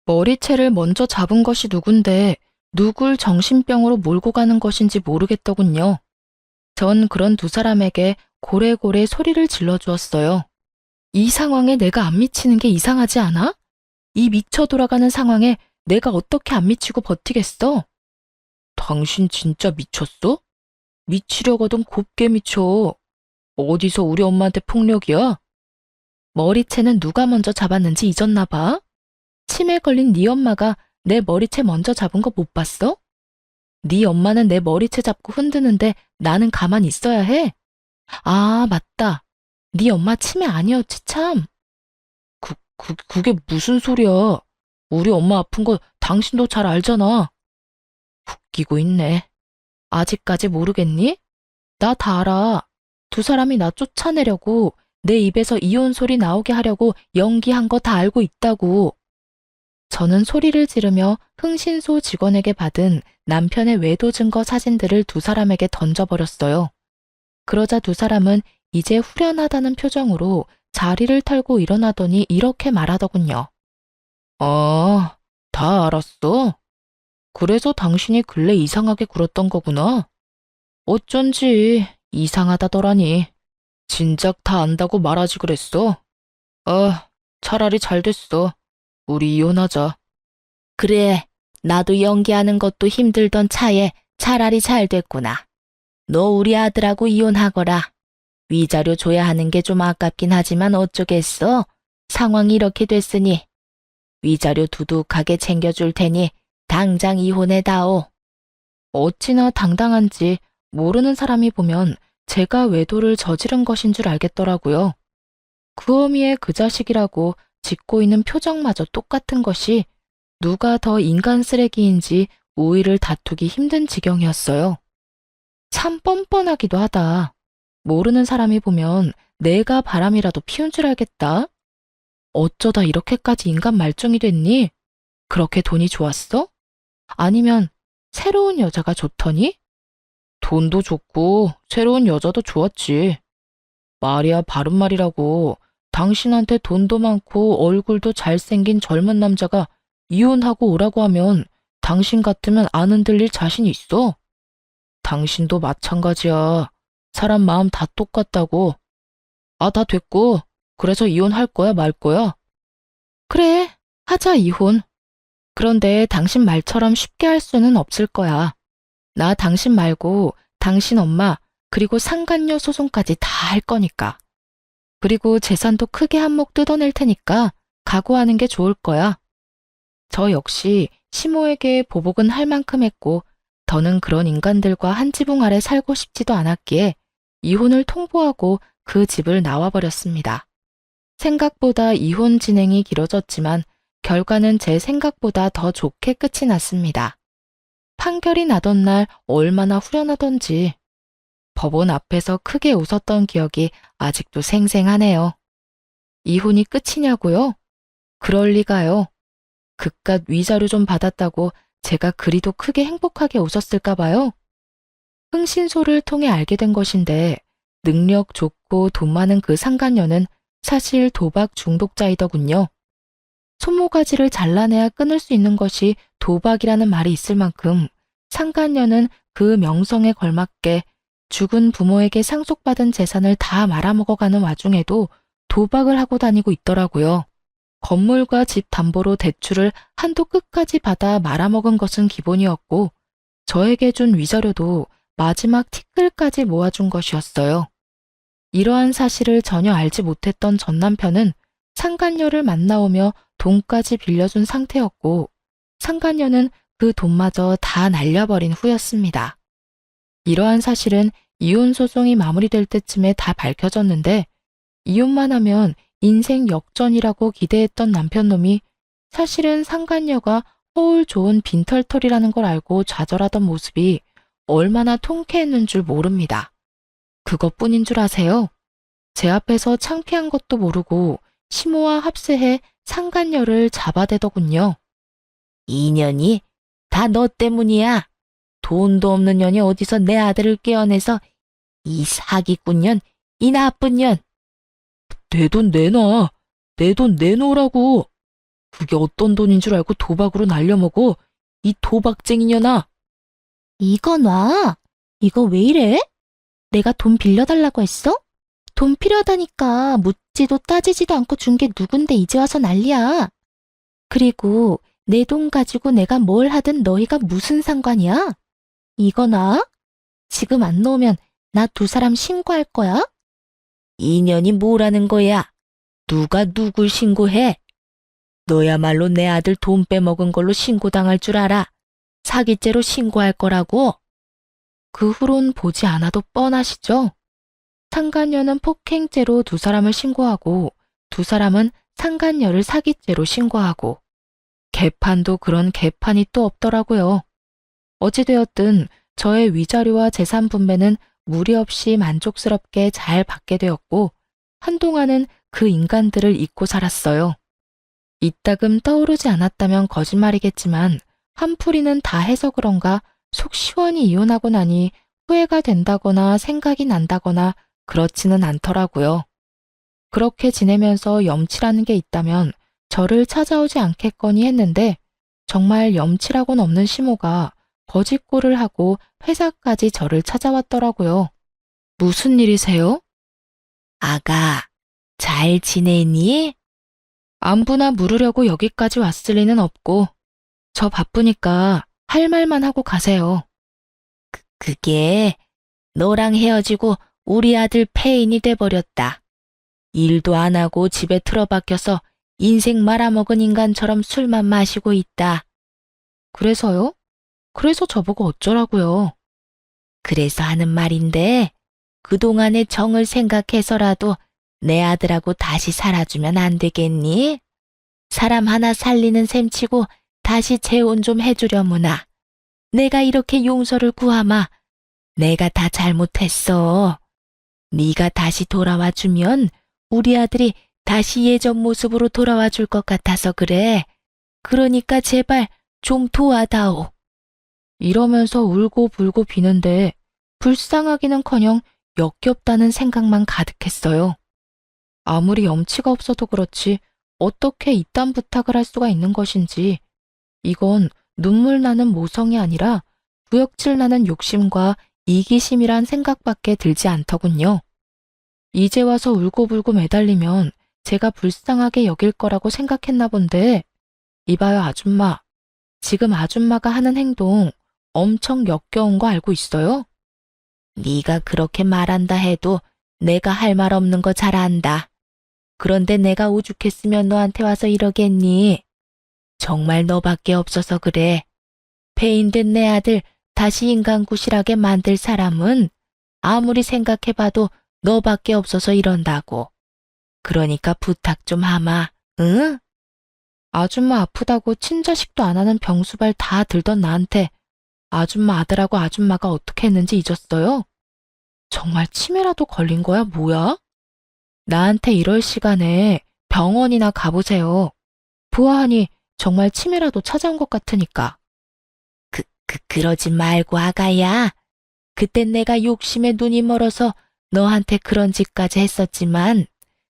머리채를 먼저 잡은 것이 누군데 누굴 정신병으로 몰고 가는 것인지 모르겠더군요. 전 그런 두 사람에게 고래고래 소리를 질러주었어요. 이 상황에 내가 안 미치는 게 이상하지 않아? 이 미쳐 돌아가는 상황에 내가 어떻게 안 미치고 버티겠어? 당신 진짜 미쳤어? 미치려거든 곱게 미쳐. 어디서 우리 엄마한테 폭력이야? 머리채는 누가 먼저 잡았는지 잊었나 봐. 치매 걸린 네 엄마가 내 머리채 먼저 잡은 거 못 봤어? 네 엄마는 내 머리채 잡고 흔드는데 나는 가만히 있어야 해? 아, 맞다. 네 엄마 치매 아니었지 참. 그게 무슨 소리야. 우리 엄마 아픈 거 당신도 잘 알잖아. 웃기고 있네. 아직까지 모르겠니? 나 다 알아. 두 사람이 나 쫓아내려고 내 입에서 이혼 소리 나오게 하려고 연기한 거 다 알고 있다고. 저는 소리를 지르며 흥신소 직원에게 받은 남편의 외도 증거 사진들을 두 사람에게 던져버렸어요. 그러자 두 사람은 이제 후련하다는 표정으로 자리를 털고 일어나더니 이렇게 말하더군요. 아, 다 알았어. 그래서 당신이 근래 이상하게 굴었던 거구나. 어쩐지 이상하다더라니. 진작 다 안다고 말하지 그랬어. 아, 차라리 잘 됐어. 우리 이혼하자. 그래, 나도 연기하는 것도 힘들던 차에 차라리 잘 됐구나. 너 우리 아들하고 이혼하거라. 위자료 줘야 하는 게 좀 아깝긴 하지만 어쩌겠어. 상황이 이렇게 됐으니. 위자료 두둑하게 챙겨줄 테니 당장 이혼해다오. 어찌나 당당한지 모르는 사람이 보면 제가 외도를 저지른 것인 줄 알겠더라고요. 그 어미의 그 자식이라고 짓고 있는 표정마저 똑같은 것이 누가 더 인간 쓰레기인지 우위를 다투기 힘든 지경이었어요. 참 뻔뻔하기도 하다. 모르는 사람이 보면 내가 바람이라도 피운 줄 알겠다. 어쩌다 이렇게까지 인간 말종이 됐니? 그렇게 돈이 좋았어? 아니면 새로운 여자가 좋더니? 돈도 좋고 새로운 여자도 좋았지. 말이야 바른 말이라고. 당신한테 돈도 많고 얼굴도 잘생긴 젊은 남자가 이혼하고 오라고 하면 당신 같으면 안 흔들릴 자신 있어? 당신도 마찬가지야. 사람 마음 다 똑같다고. 아, 다 됐고. 그래서 이혼할 거야, 말 거야? 그래, 하자, 이혼. 그런데 당신 말처럼 쉽게 할 수는 없을 거야. 나 당신 말고 당신 엄마, 그리고 상간녀 소송까지 다 할 거니까. 그리고 재산도 크게 한몫 뜯어낼 테니까 각오하는 게 좋을 거야. 저 역시 시모에게 보복은 할 만큼 했고, 더는 그런 인간들과 한 지붕 아래 살고 싶지도 않았기에 이혼을 통보하고 그 집을 나와버렸습니다. 생각보다 이혼 진행이 길어졌지만 결과는 제 생각보다 더 좋게 끝이 났습니다. 판결이 나던 날 얼마나 후련하던지 법원 앞에서 크게 웃었던 기억이 아직도 생생하네요. 이혼이 끝이냐고요? 그럴 리가요. 그깟 위자료 좀 받았다고 제가 그리도 크게 행복하게 웃었을까 봐요. 흥신소를 통해 알게 된 것인데 능력 좋고 돈 많은 그 상간녀는 사실 도박 중독자이더군요. 손모가지를 잘라내야 끊을 수 있는 것이 도박이라는 말이 있을 만큼 상간녀는 그 명성에 걸맞게 죽은 부모에게 상속받은 재산을 다 말아먹어가는 와중에도 도박을 하고 다니고 있더라고요. 건물과 집 담보로 대출을 한도 끝까지 받아 말아먹은 것은 기본이었고 저에게 준 위자료도 마지막 티끌까지 모아준 것이었어요. 이러한 사실을 전혀 알지 못했던 전 남편은 상간녀를 만나오며 돈까지 빌려준 상태였고 상간녀는 그 돈마저 다 날려버린 후였습니다. 이러한 사실은 이혼 소송이 마무리될 때쯤에 다 밝혀졌는데 이혼만 하면 인생 역전이라고 기대했던 남편놈이 사실은 상간녀가 허울 좋은 빈털털이라는 걸 알고 좌절하던 모습이 얼마나 통쾌했는 줄 모릅니다. 그것뿐인 줄 아세요? 제 앞에서 창피한 것도 모르고 시모와 합세해 상간녀를 잡아대더군요. 이 년이 다 너 때문이야. 돈도 없는 년이 어디서 내 아들을 깨어내서 이 사기꾼 년, 이 나쁜 년. 내 돈 내놔. 내 돈 내놓으라고. 그게 어떤 돈인 줄 알고 도박으로 날려먹어. 이 도박쟁이년아. 이거 놔. 이거 왜 이래? 내가 돈 빌려달라고 했어? 돈 필요하다니까 묻지도 따지지도 않고 준 게 누군데 이제 와서 난리야. 그리고 내 돈 가지고 내가 뭘 하든 너희가 무슨 상관이야? 이거 놔. 지금 안 놓으면 나 두 사람 신고할 거야. 이 년이 뭐라는 거야? 누가 누굴 신고해? 너야말로 내 아들 돈 빼먹은 걸로 신고당할 줄 알아. 사기죄로 신고할 거라고. 그 후론 보지 않아도 뻔하시죠? 상간녀는 폭행죄로 두 사람을 신고하고 두 사람은 상간녀를 사기죄로 신고하고 개판도 그런 개판이 또 없더라고요. 어찌되었든 저의 위자료와 재산 분배는 무리 없이 만족스럽게 잘 받게 되었고 한동안은 그 인간들을 잊고 살았어요. 이따금 떠오르지 않았다면 거짓말이겠지만 한풀이는 다 해서 그런가 속 시원히 이혼하고 나니 후회가 된다거나 생각이 난다거나 그렇지는 않더라고요. 그렇게 지내면서 염치라는 게 있다면 저를 찾아오지 않겠거니 했는데 정말 염치라고는 없는 시모가 거짓골을 하고 회사까지 저를 찾아왔더라고요. 무슨 일이세요? 아가, 잘 지내니? 안부나 물으려고 여기까지 왔을 리는 없고 저 바쁘니까 할 말만 하고 가세요. 그게 너랑 헤어지고 우리 아들 폐인이 돼버렸다. 일도 안 하고 집에 틀어박혀서 인생 말아먹은 인간처럼 술만 마시고 있다. 그래서요? 그래서 저보고 어쩌라고요? 그래서 하는 말인데 그동안의 정을 생각해서라도 내 아들하고 다시 살아주면 안 되겠니? 사람 하나 살리는 셈치고 다시 재혼 좀 해주려무나. 내가 이렇게 용서를 구하마. 내가 다 잘못했어. 네가 다시 돌아와 주면 우리 아들이 다시 예전 모습으로 돌아와 줄 것 같아서 그래. 그러니까 제발 좀 도와다오. 이러면서 울고 불고 비는데 불쌍하기는커녕 역겹다는 생각만 가득했어요. 아무리 염치가 없어도 그렇지 어떻게 이딴 부탁을 할 수가 있는 것인지 이건 눈물 나는 모성이 아니라 구역질 나는 욕심과 이기심이란 생각밖에 들지 않더군요. 이제 와서 울고불고 매달리면 제가 불쌍하게 여길 거라고 생각했나 본데, 이봐요 아줌마. 지금 아줌마가 하는 행동 엄청 역겨운 거 알고 있어요? 네가 그렇게 말한다 해도 내가 할 말 없는 거 잘 안다. 그런데 내가 오죽했으면 너한테 와서 이러겠니? 정말 너밖에 없어서 그래. 폐인된 내 아들 다시 인간구실하게 만들 사람은 아무리 생각해봐도 너밖에 없어서 이런다고. 그러니까 부탁 좀 하마, 응? 아줌마 아프다고 친자식도 안 하는 병수발 다 들던 나한테 아줌마 아들하고 아줌마가 어떻게 했는지 잊었어요? 정말 치매라도 걸린 거야, 뭐야? 나한테 이럴 시간에 병원이나 가보세요. 보아하니 정말 치매라도 찾아온 것 같으니까. 그러지 말고 아가야. 그땐 내가 욕심에 눈이 멀어서 너한테 그런 짓까지 했었지만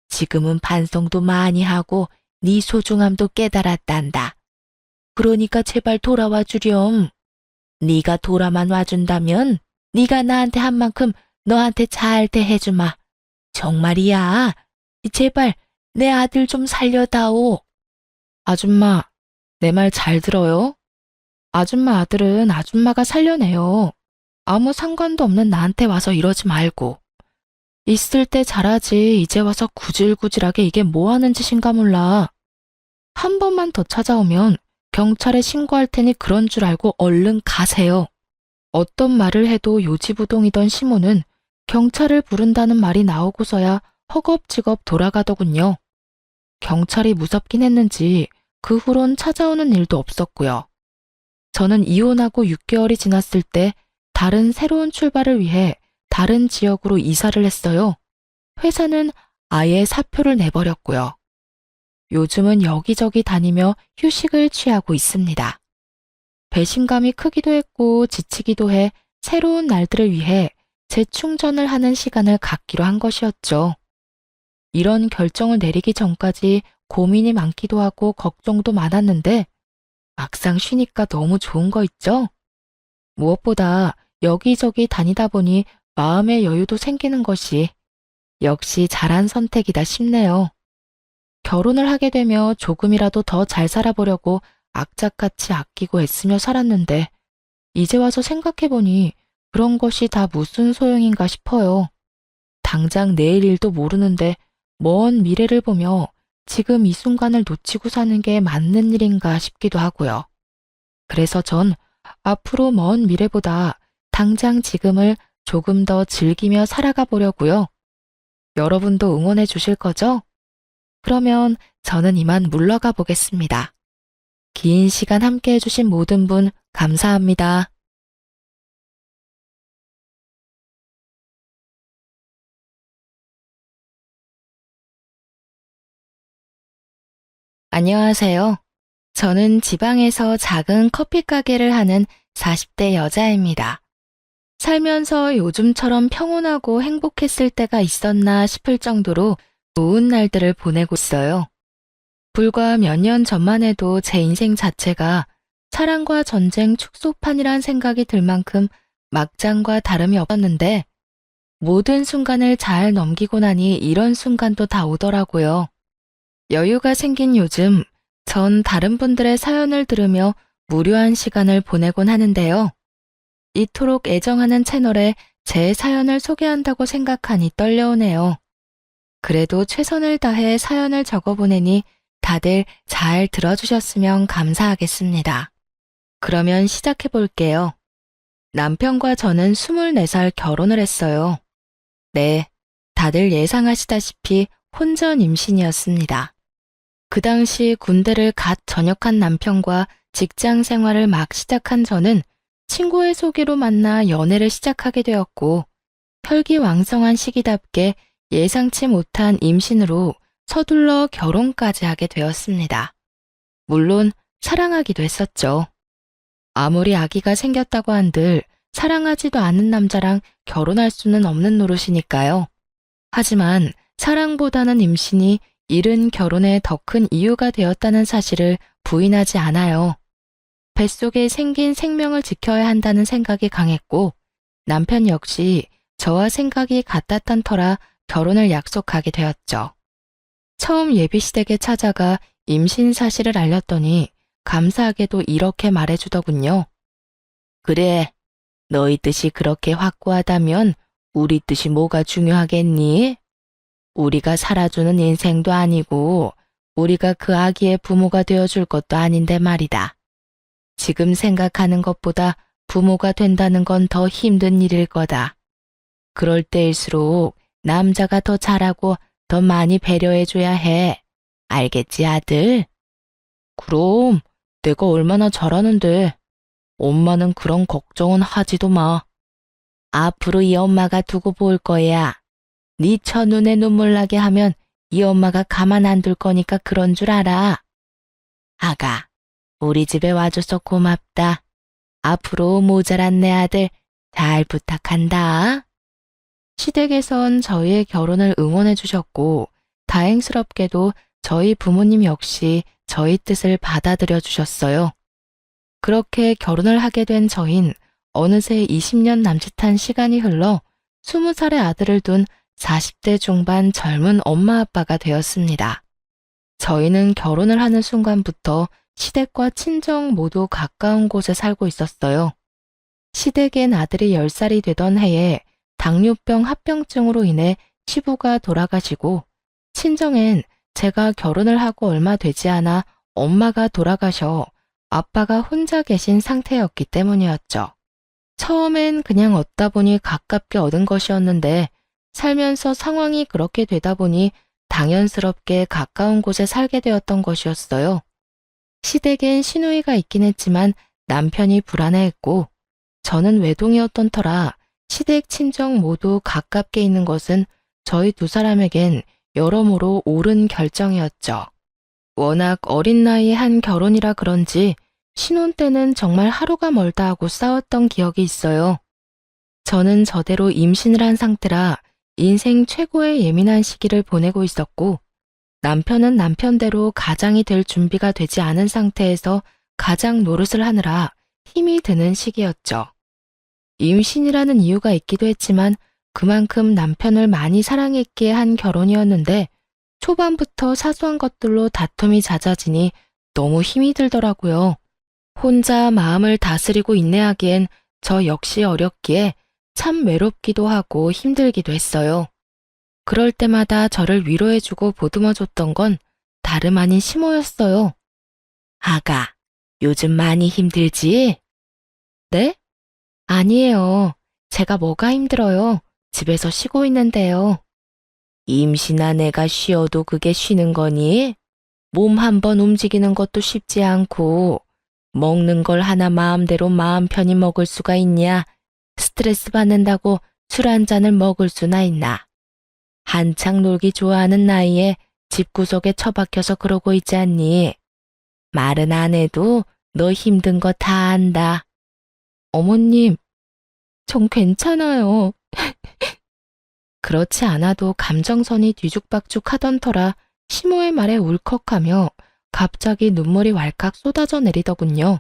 지금은 반성도 많이 하고 네 소중함도 깨달았단다. 그러니까 제발 돌아와 주렴. 네가 돌아만 와준다면 네가 나한테 한 만큼 너한테 잘 대해주마. 정말이야. 제발 내 아들 좀 살려다오. 아줌마, 내 말 잘 들어요? 아줌마 아들은 아줌마가 살려내요. 아무 상관도 없는 나한테 와서 이러지 말고. 있을 때 잘하지 이제 와서 구질구질하게 이게 뭐 하는 짓인가 몰라. 한 번만 더 찾아오면 경찰에 신고할 테니 그런 줄 알고 얼른 가세요. 어떤 말을 해도 요지부동이던 시모는 경찰을 부른다는 말이 나오고서야 허겁지겁 돌아가더군요. 경찰이 무섭긴 했는지 그 후론 찾아오는 일도 없었고요. 저는 이혼하고 6개월이 지났을 때 다른 새로운 출발을 위해 다른 지역으로 이사를 했어요. 회사는 아예 사표를 내버렸고요. 요즘은 여기저기 다니며 휴식을 취하고 있습니다. 배신감이 크기도 했고 지치기도 해 새로운 날들을 위해 재충전을 하는 시간을 갖기로 한 것이었죠. 이런 결정을 내리기 전까지 고민이 많기도 하고 걱정도 많았는데 막상 쉬니까 너무 좋은 거 있죠? 무엇보다 여기저기 다니다 보니 마음의 여유도 생기는 것이 역시 잘한 선택이다 싶네요. 결혼을 하게 되며 조금이라도 더 잘 살아보려고 악착같이 아끼고 애쓰며 살았는데 이제 와서 생각해보니 그런 것이 다 무슨 소용인가 싶어요. 당장 내일 일도 모르는데 먼 미래를 보며 지금 이 순간을 놓치고 사는 게 맞는 일인가 싶기도 하고요. 그래서 전 앞으로 먼 미래보다 당장 지금을 조금 더 즐기며 살아가 보려고요. 여러분도 응원해 주실 거죠? 그러면 저는 이만 물러가 보겠습니다. 긴 시간 함께 해주신 모든 분 감사합니다. 안녕하세요. 저는 지방에서 작은 커피 가게를 하는 40대 여자입니다. 살면서 요즘처럼 평온하고 행복했을 때가 있었나 싶을 정도로 좋은 날들을 보내고 있어요. 불과 몇 년 전만 해도 제 인생 자체가 사랑과 전쟁 축소판이란 생각이 들 만큼 막장과 다름이 없었는데 모든 순간을 잘 넘기고 나니 이런 순간도 다 오더라고요. 여유가 생긴 요즘 전 다른 분들의 사연을 들으며 무료한 시간을 보내곤 하는데요. 이토록 애정하는 채널에 제 사연을 소개한다고 생각하니 떨려오네요. 그래도 최선을 다해 사연을 적어보내니 다들 잘 들어주셨으면 감사하겠습니다. 그러면 시작해 볼게요. 남편과 저는 24살 결혼을 했어요. 네, 다들 예상하시다시피 혼전 임신이었습니다. 그 당시 군대를 갓 전역한 남편과 직장 생활을 막 시작한 저는 친구의 소개로 만나 연애를 시작하게 되었고 혈기왕성한 시기답게 예상치 못한 임신으로 서둘러 결혼까지 하게 되었습니다. 물론 사랑하기도 했었죠. 아무리 아기가 생겼다고 한들 사랑하지도 않은 남자랑 결혼할 수는 없는 노릇이니까요. 하지만 사랑보다는 임신이 이른 결혼에 더 큰 이유가 되었다는 사실을 부인하지 않아요. 뱃속에 생긴 생명을 지켜야 한다는 생각이 강했고 남편 역시 저와 생각이 같았던 터라 결혼을 약속하게 되었죠. 처음 예비시댁에 찾아가 임신 사실을 알렸더니 감사하게도 이렇게 말해주더군요. 그래, 너희 뜻이 그렇게 확고하다면 우리 뜻이 뭐가 중요하겠니? 우리가 살아주는 인생도 아니고 우리가 그 아기의 부모가 되어줄 것도 아닌데 말이다. 지금 생각하는 것보다 부모가 된다는 건 더 힘든 일일 거다. 그럴 때일수록 남자가 더 잘하고 더 많이 배려해줘야 해. 알겠지, 아들? 그럼 내가 얼마나 잘하는데. 엄마는 그런 걱정은 하지도 마. 앞으로 이 엄마가 두고 볼 거야. 네 첫눈에 눈물 나게 하면 이 엄마가 가만 안 둘 거니까 그런 줄 알아. 아가, 우리 집에 와줘서 고맙다. 앞으로 모자란 내 아들 잘 부탁한다. 시댁에선 저희의 결혼을 응원해 주셨고 다행스럽게도 저희 부모님 역시 저희 뜻을 받아들여 주셨어요. 그렇게 결혼을 하게 된 저흰 어느새 20년 남짓한 시간이 흘러 20살의 아들을 둔 40대 중반 젊은 엄마 아빠가 되었습니다. 저희는 결혼을 하는 순간부터 시댁과 친정 모두 가까운 곳에 살고 있었어요. 시댁엔 아들이 10살이 되던 해에 당뇨병 합병증으로 인해 시부가 돌아가시고 친정엔 제가 결혼을 하고 얼마 되지 않아 엄마가 돌아가셔 아빠가 혼자 계신 상태였기 때문이었죠. 처음엔 그냥 얻다 보니 가깝게 얻은 것이었는데 살면서 상황이 그렇게 되다 보니 당연스럽게 가까운 곳에 살게 되었던 것이었어요. 시댁엔 시누이가 있긴 했지만 남편이 불안해했고 저는 외동이었던 터라 시댁 친정 모두 가깝게 있는 것은 저희 두 사람에겐 여러모로 옳은 결정이었죠. 워낙 어린 나이에 한 결혼이라 그런지 신혼 때는 정말 하루가 멀다 하고 싸웠던 기억이 있어요. 저는 저대로 임신을 한 상태라 인생 최고의 예민한 시기를 보내고 있었고 남편은 남편대로 가장이 될 준비가 되지 않은 상태에서 가장 노릇을 하느라 힘이 드는 시기였죠. 임신이라는 이유가 있기도 했지만 그만큼 남편을 많이 사랑했기에 한 결혼이었는데 초반부터 사소한 것들로 다툼이 잦아지니 너무 힘이 들더라고요. 혼자 마음을 다스리고 인내하기엔 저 역시 어렸기에 참 외롭기도 하고 힘들기도 했어요. 그럴 때마다 저를 위로해주고 보듬어줬던 건 다름 아닌 시모였어요. 아가, 요즘 많이 힘들지? 네? 아니에요. 제가 뭐가 힘들어요. 집에서 쉬고 있는데요. 임신한 애가 쉬어도 그게 쉬는 거니? 몸 한번 움직이는 것도 쉽지 않고 먹는 걸 하나 마음대로 마음 편히 먹을 수가 있냐? 스트레스 받는다고 술 한 잔을 먹을 수나 있나? 한창 놀기 좋아하는 나이에 집구석에 처박혀서 그러고 있지 않니? 말은 안 해도 너 힘든 거 다 안다. 어머님, 전 괜찮아요. 그렇지 않아도 감정선이 뒤죽박죽 하던 터라 시모의 말에 울컥하며 갑자기 눈물이 왈칵 쏟아져 내리더군요.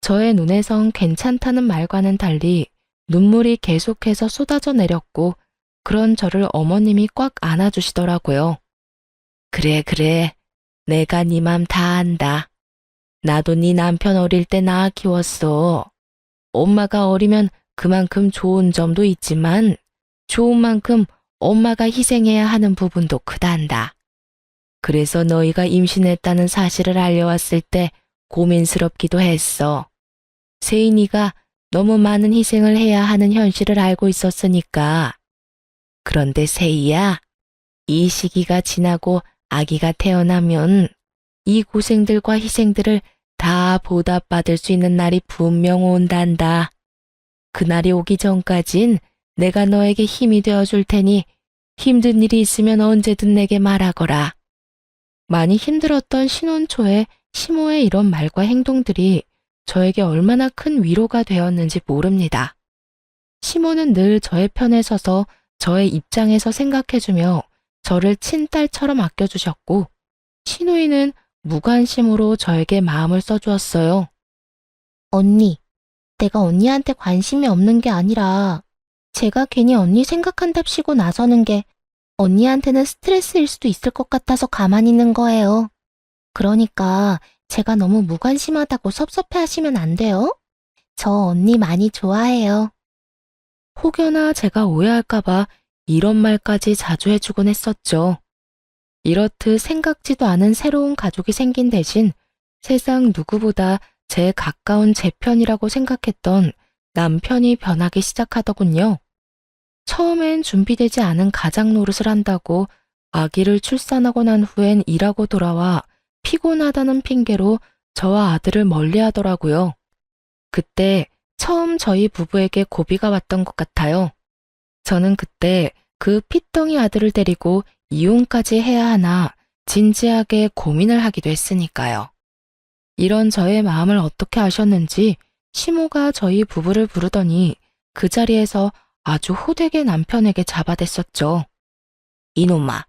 저의 눈에선 괜찮다는 말과는 달리 눈물이 계속해서 쏟아져 내렸고 그런 저를 어머님이 꽉 안아주시더라고요. 그래. 내가 네 맘 다 안다. 나도 네 남편 어릴 때 낳아 키웠어. 엄마가 어리면 그만큼 좋은 점도 있지만 좋은 만큼 엄마가 희생해야 하는 부분도 크단다. 그래서 너희가 임신했다는 사실을 알려왔을 때 고민스럽기도 했어. 세인이가 너무 많은 희생을 해야 하는 현실을 알고 있었으니까. 그런데 세이야, 이 시기가 지나고 아기가 태어나면 이 고생들과 희생들을 다 보답받을 수 있는 날이 분명 온단다. 그날이 오기 전까진 내가 너에게 힘이 되어줄 테니 힘든 일이 있으면 언제든 내게 말하거라. 많이 힘들었던 신혼 초에 시모의 이런 말과 행동들이 저에게 얼마나 큰 위로가 되었는지 모릅니다. 시모는 늘 저의 편에 서서 저의 입장에서 생각해주며 저를 친딸처럼 아껴주셨고 시누이는 무관심으로 저에게 마음을 써주었어요. 언니, 내가 언니한테 관심이 없는 게 아니라 제가 괜히 언니 생각한답시고 나서는 게 언니한테는 스트레스일 수도 있을 것 같아서 가만히 있는 거예요. 그러니까 제가 너무 무관심하다고 섭섭해하시면 안 돼요. 저 언니 많이 좋아해요. 혹여나 제가 오해할까봐 이런 말까지 자주 해주곤 했었죠. 이렇듯 생각지도 않은 새로운 가족이 생긴 대신 세상 누구보다 제 가까운 제 편이라고 생각했던 남편이 변하기 시작하더군요. 처음엔 준비되지 않은 가장 노릇을 한다고 아기를 출산하고 난 후엔 일하고 돌아와 피곤하다는 핑계로 저와 아들을 멀리 하더라고요. 그때 처음 저희 부부에게 고비가 왔던 것 같아요. 저는 그때 그 핏덩이 아들을 데리고 이혼까지 해야 하나 진지하게 고민을 하기도 했으니까요. 이런 저의 마음을 어떻게 아셨는지 시모가 저희 부부를 부르더니 그 자리에서 아주 호되게 남편에게 잡아댔었죠. 이놈아,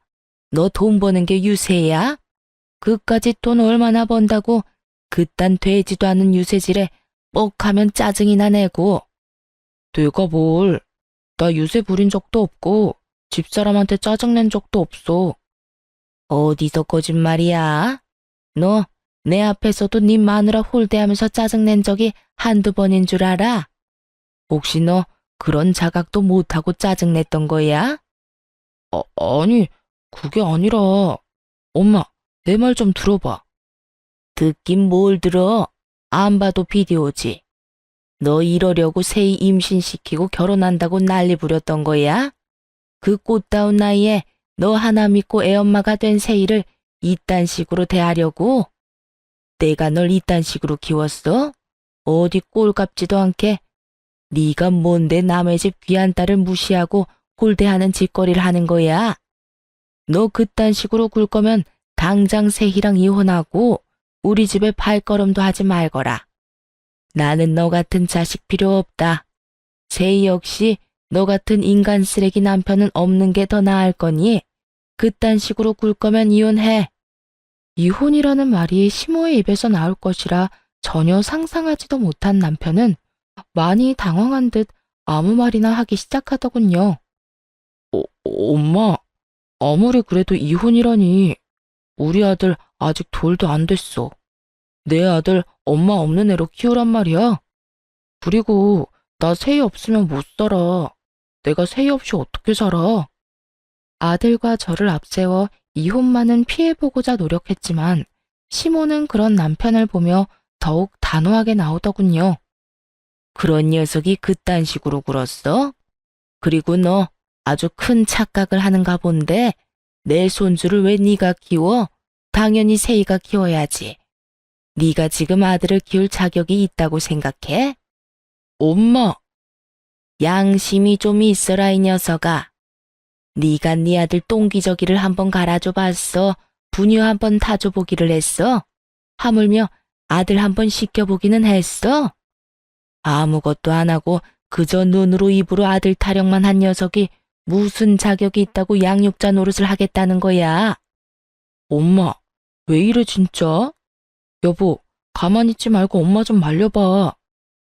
너 돈 버는 게 유세야? 그까짓 돈 얼마나 번다고 그딴 되지도 않은 유세질에 뻑하면 짜증이나 내고. 내가 뭘, 나 유세 부린 적도 없고 집사람한테 짜증낸 적도 없어. 어디서 거짓말이야? 너 내 앞에서도 네 마누라 홀대하면서 짜증낸 적이 한두 번인 줄 알아? 혹시 너 그런 자각도 못하고 짜증냈던 거야? 아니, 그게 아니라. 엄마, 내 말 좀 들어봐. 듣긴 뭘 들어? 안 봐도 비디오지. 너 이러려고 세희 임신시키고 결혼한다고 난리 부렸던 거야? 그 꽃다운 나이에 너 하나 믿고 애엄마가 된 세희를 이딴 식으로 대하려고? 내가 널 이딴 식으로 키웠어? 어디 꼴값지도 않게? 네가 뭔데 남의 집 귀한 딸을 무시하고 홀대하는 짓거리를 하는 거야? 너 그딴 식으로 굴 거면 당장 세희랑 이혼하고 우리 집에 발걸음도 하지 말거라. 나는 너 같은 자식 필요 없다. 세희 역시 너 같은 인간 쓰레기 남편은 없는 게 더 나을 거니 그딴 식으로 굴 거면 이혼해. 이혼이라는 말이 시모의 입에서 나올 것이라 전혀 상상하지도 못한 남편은 많이 당황한 듯 아무 말이나 하기 시작하더군요. 엄마, 아무리 그래도 이혼이라니. 우리 아들 아직 돌도 안 됐어. 내 아들 엄마 없는 애로 키우란 말이야. 그리고 나 세희 없으면 못 살아. 내가 세희 없이 어떻게 살아? 아들과 저를 앞세워 이혼만은 피해보고자 노력했지만 시모는 그런 남편을 보며 더욱 단호하게 나오더군요. 그런 녀석이 그딴 식으로 굴었어? 그리고 너 아주 큰 착각을 하는가 본데 내 손주를 왜 네가 키워? 당연히 세희가 키워야지. 네가 지금 아들을 키울 자격이 있다고 생각해? 엄마, 양심이 좀 있어라 이 녀석아. 네가 네 아들 똥기저귀를 한번 갈아줘 봤어? 분유 한번 타줘 보기를 했어? 하물며 아들 한번 씻겨보기는 했어? 아무것도 안 하고 그저 눈으로 입으로 아들 타령만 한 녀석이 무슨 자격이 있다고 양육자 노릇을 하겠다는 거야? 엄마, 왜 이래 진짜? 여보, 가만히 있지 말고 엄마 좀 말려봐.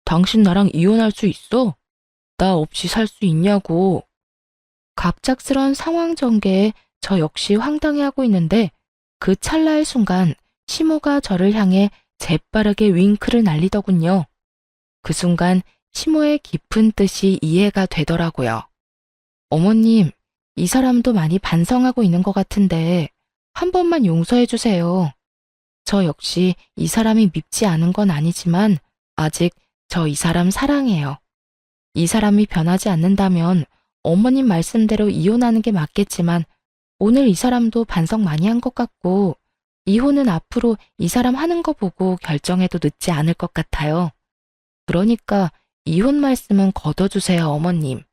당신 나랑 이혼할 수 있어? 나 없이 살 수 있냐고. 갑작스런 상황 전개에 저 역시 황당해하고 있는데 그 찰나의 순간 시모가 저를 향해 재빠르게 윙크를 날리더군요. 그 순간 시모의 깊은 뜻이 이해가 되더라고요. 어머님, 이 사람도 많이 반성하고 있는 것 같은데 한 번만 용서해 주세요. 저 역시 이 사람이 밉지 않은 건 아니지만 아직 저 이 사람 사랑해요. 이 사람이 변하지 않는다면 어머님 말씀대로 이혼하는 게 맞겠지만 오늘 이 사람도 반성 많이 한 것 같고 이혼은 앞으로 이 사람 하는 거 보고 결정해도 늦지 않을 것 같아요. 그러니까 이혼 말씀은 거둬주세요, 어머님.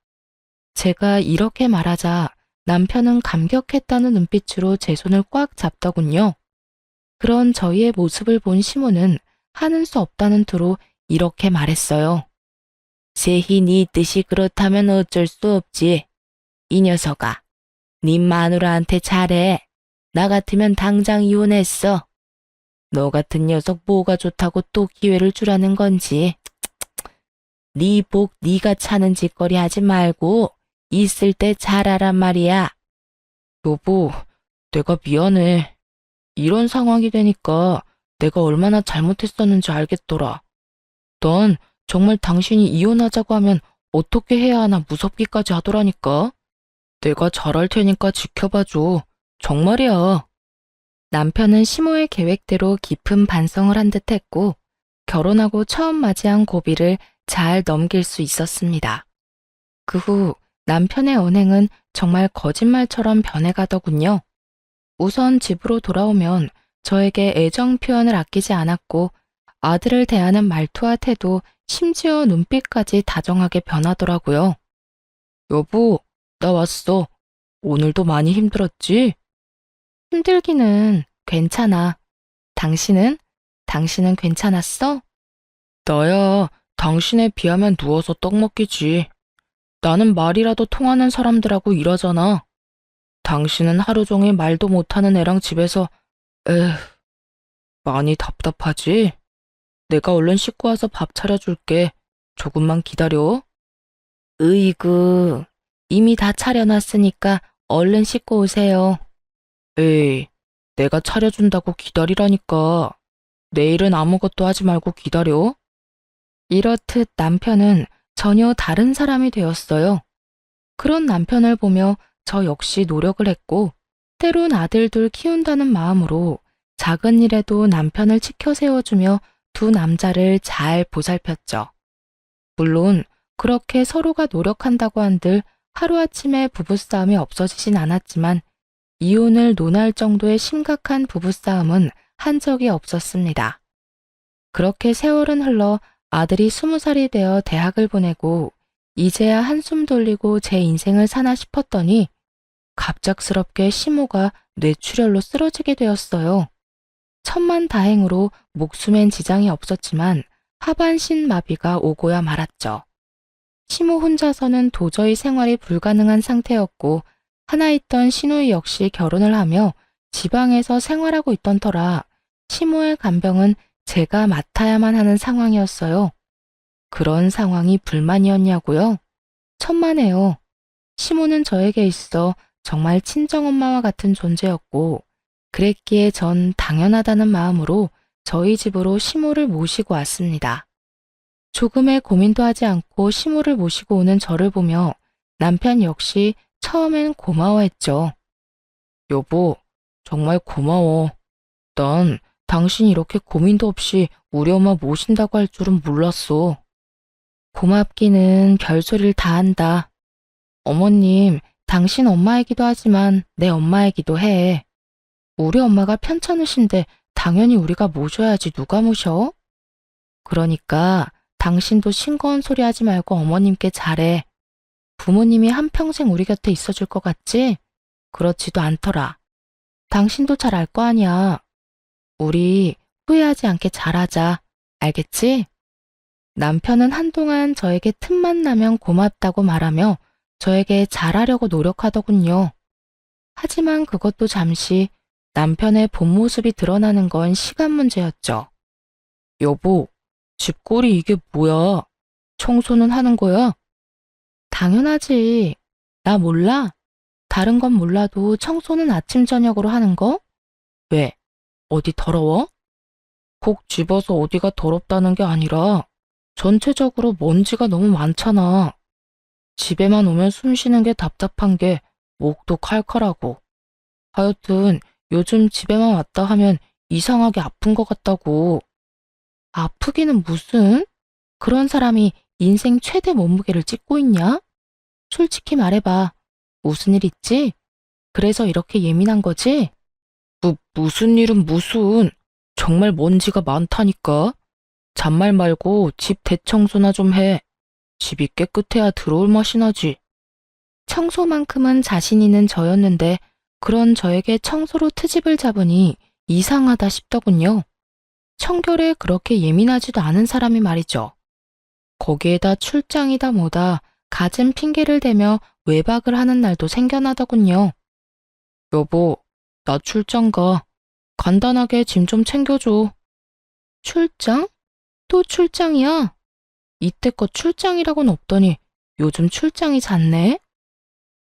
제가 이렇게 말하자 남편은 감격했다는 눈빛으로 제 손을 꽉 잡더군요. 그런 저희의 모습을 본 시모는 하는 수 없다는 투로 이렇게 말했어요. 세희 네 뜻이 그렇다면 어쩔 수 없지. 이 녀석아, 네 마누라한테 잘해. 나 같으면 당장 이혼했어. 너 같은 녀석 뭐가 좋다고 또 기회를 주라는 건지. 네 복 네가 차는 짓거리 하지 말고 있을 때 잘하란 말이야. 여보, 내가 미안해. 이런 상황이 되니까 내가 얼마나 잘못했었는지 알겠더라. 넌 정말 당신이 이혼하자고 하면 어떻게 해야 하나 무섭기까지 하더라니까. 내가 잘할 테니까 지켜봐줘. 정말이야. 남편은 시모의 계획대로 깊은 반성을 한 듯 했고, 결혼하고 처음 맞이한 고비를 잘 넘길 수 있었습니다. 그 후 남편의 언행은 정말 거짓말처럼 변해가더군요. 우선 집으로 돌아오면 저에게 애정 표현을 아끼지 않았고, 아들을 대하는 말투와 태도, 심지어 눈빛까지 다정하게 변하더라고요. 여보, 나 왔어. 오늘도 많이 힘들었지? 힘들기는 괜찮아. 당신은? 당신은 괜찮았어? 나야 당신에 비하면 누워서 떡 먹기지. 나는 말이라도 통하는 사람들하고 일하잖아. 당신은 하루 종일 말도 못하는 애랑 집에서, 에휴, 많이 답답하지? 내가 얼른 씻고 와서 밥 차려줄게. 조금만 기다려. 으이구, 이미 다 차려놨으니까 얼른 씻고 오세요. 에이, 내가 차려준다고 기다리라니까. 내일은 아무것도 하지 말고 기다려. 이렇듯 남편은 전혀 다른 사람이 되었어요. 그런 남편을 보며 저 역시 노력을 했고, 때론 아들 둘 키운다는 마음으로 작은 일에도 남편을 지켜 세워주며 두 남자를 잘 보살폈죠. 물론 그렇게 서로가 노력한다고 한들 하루아침에 부부싸움이 없어지진 않았지만, 이혼을 논할 정도의 심각한 부부싸움은 한 적이 없었습니다. 그렇게 세월은 흘러 아들이 20살이 되어 대학을 보내고 이제야 한숨 돌리고 제 인생을 사나 싶었더니 갑작스럽게 시모가 뇌출혈로 쓰러지게 되었어요. 천만다행으로 목숨엔 지장이 없었지만 하반신 마비가 오고야 말았죠. 시모 혼자서는 도저히 생활이 불가능한 상태였고, 하나 있던 시누이 역시 결혼을 하며 지방에서 생활하고 있던 터라 시모의 간병은 제가 맡아야만 하는 상황이었어요. 그런 상황이 불만이었냐고요? 천만에요. 시모는 저에게 있어 정말 친정엄마와 같은 존재였고, 그랬기에 전 당연하다는 마음으로 저희 집으로 시모를 모시고 왔습니다. 조금의 고민도 하지 않고 시모를 모시고 오는 저를 보며 남편 역시 처음엔 고마워했죠. 여보, 정말 고마워. 난 당신이 이렇게 고민도 없이 우리 엄마 모신다고 할 줄은 몰랐어. 고맙기는 별소리를 다 한다. 어머님, 당신 엄마이기도 하지만 내 엄마이기도 해. 우리 엄마가 편찮으신데 당연히 우리가 모셔야지 누가 모셔? 그러니까 당신도 싱거운 소리 하지 말고 어머님께 잘해. 부모님이 한평생 우리 곁에 있어줄 것 같지? 그렇지도 않더라. 당신도 잘 알 거 아니야. 우리 후회하지 않게 잘하자. 알겠지? 남편은 한동안 저에게 틈만 나면 고맙다고 말하며 저에게 잘하려고 노력하더군요. 하지만 그것도 잠시, 남편의 본 모습이 드러나는 건 시간 문제였죠. 여보, 집골이 이게 뭐야? 청소는 하는 거야? 당연하지. 나 몰라? 다른 건 몰라도 청소는 아침 저녁으로 하는 거? 왜? 어디 더러워? 콕 집어서 어디가 더럽다는 게 아니라 전체적으로 먼지가 너무 많잖아. 집에만 오면 숨 쉬는 게 답답한 게 목도 칼칼하고. 하여튼 요즘 집에만 왔다 하면 이상하게 아픈 것 같다고. 아프기는 무슨? 그런 사람이 인생 최대 몸무게를 찢고 있냐? 솔직히 말해봐. 무슨 일 있지? 그래서 이렇게 예민한 거지? 무슨 일은 무슨. 정말 먼지가 많다니까. 잔말 말고 집 대청소나 좀 해. 집이 깨끗해야 들어올 맛이 나지. 청소만큼은 자신 있는 저였는데 그런 저에게 청소로 트집을 잡으니 이상하다 싶더군요. 청결에 그렇게 예민하지도 않은 사람이 말이죠. 거기에다 출장이다 뭐다 갖은 핑계를 대며 외박을 하는 날도 생겨나더군요. 여보, 나 출장 가. 간단하게 짐 좀 챙겨줘. 출장? 또 출장이야? 이때껏 출장이라고는 없더니 요즘 출장이 잦네?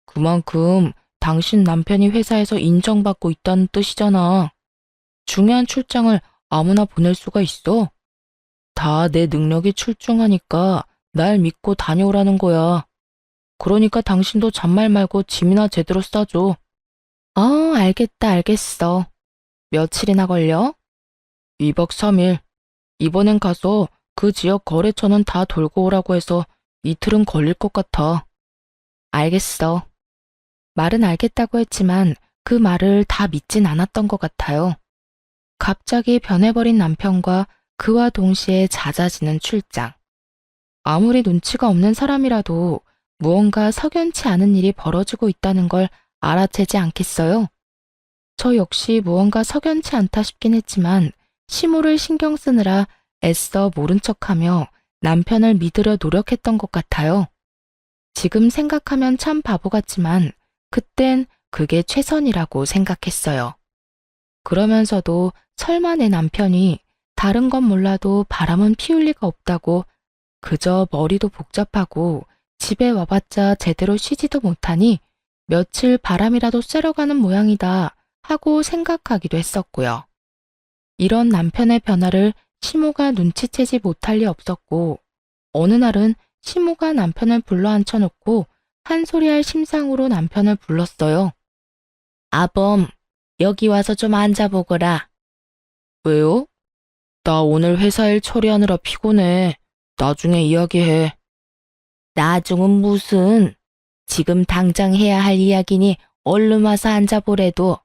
그만큼 당신 남편이 회사에서 인정받고 있다는 뜻이잖아. 중요한 출장을 아무나 보낼 수가 있어? 다 내 능력이 출중하니까 날 믿고 다녀오라는 거야. 그러니까 당신도 잔말 말고 짐이나 제대로 싸줘. 알겠다, 알겠어. 며칠이나 걸려? 2박 3일. 이번엔 가서 그 지역 거래처는 다 돌고 오라고 해서 이틀은 걸릴 것 같아. 알겠어. 말은 알겠다고 했지만 그 말을 다 믿진 않았던 것 같아요. 갑자기 변해버린 남편과 그와 동시에 잦아지는 출장. 아무리 눈치가 없는 사람이라도 무언가 석연치 않은 일이 벌어지고 있다는 걸 알아채지 않겠어요? 저 역시 무언가 석연치 않다 싶긴 했지만 시모를 신경 쓰느라 애써 모른 척하며 남편을 믿으려 노력했던 것 같아요. 지금 생각하면 참 바보 같지만 그땐 그게 최선이라고 생각했어요. 그러면서도 설마 내 남편이 다른 건 몰라도 바람은 피울 리가 없다고 그저 머리도 복잡하고 집에 와봤자 제대로 쉬지도 못하니 며칠 바람이라도 쐬러 가는 모양이다 하고 생각하기도 했었고요. 이런 남편의 변화를 시모가 눈치채지 못할 리 없었고 어느 날은 시모가 남편을 불러 앉혀놓고 한 소리 할 심상으로 남편을 불렀어요. 아범, 여기 와서 좀 앉아보거라. 왜요? 나 오늘 회사 일 처리하느라 피곤해. 나중에 이야기해. 나중은 무슨? 지금 당장 해야 할 이야기니 얼른 와서 앉아보래도.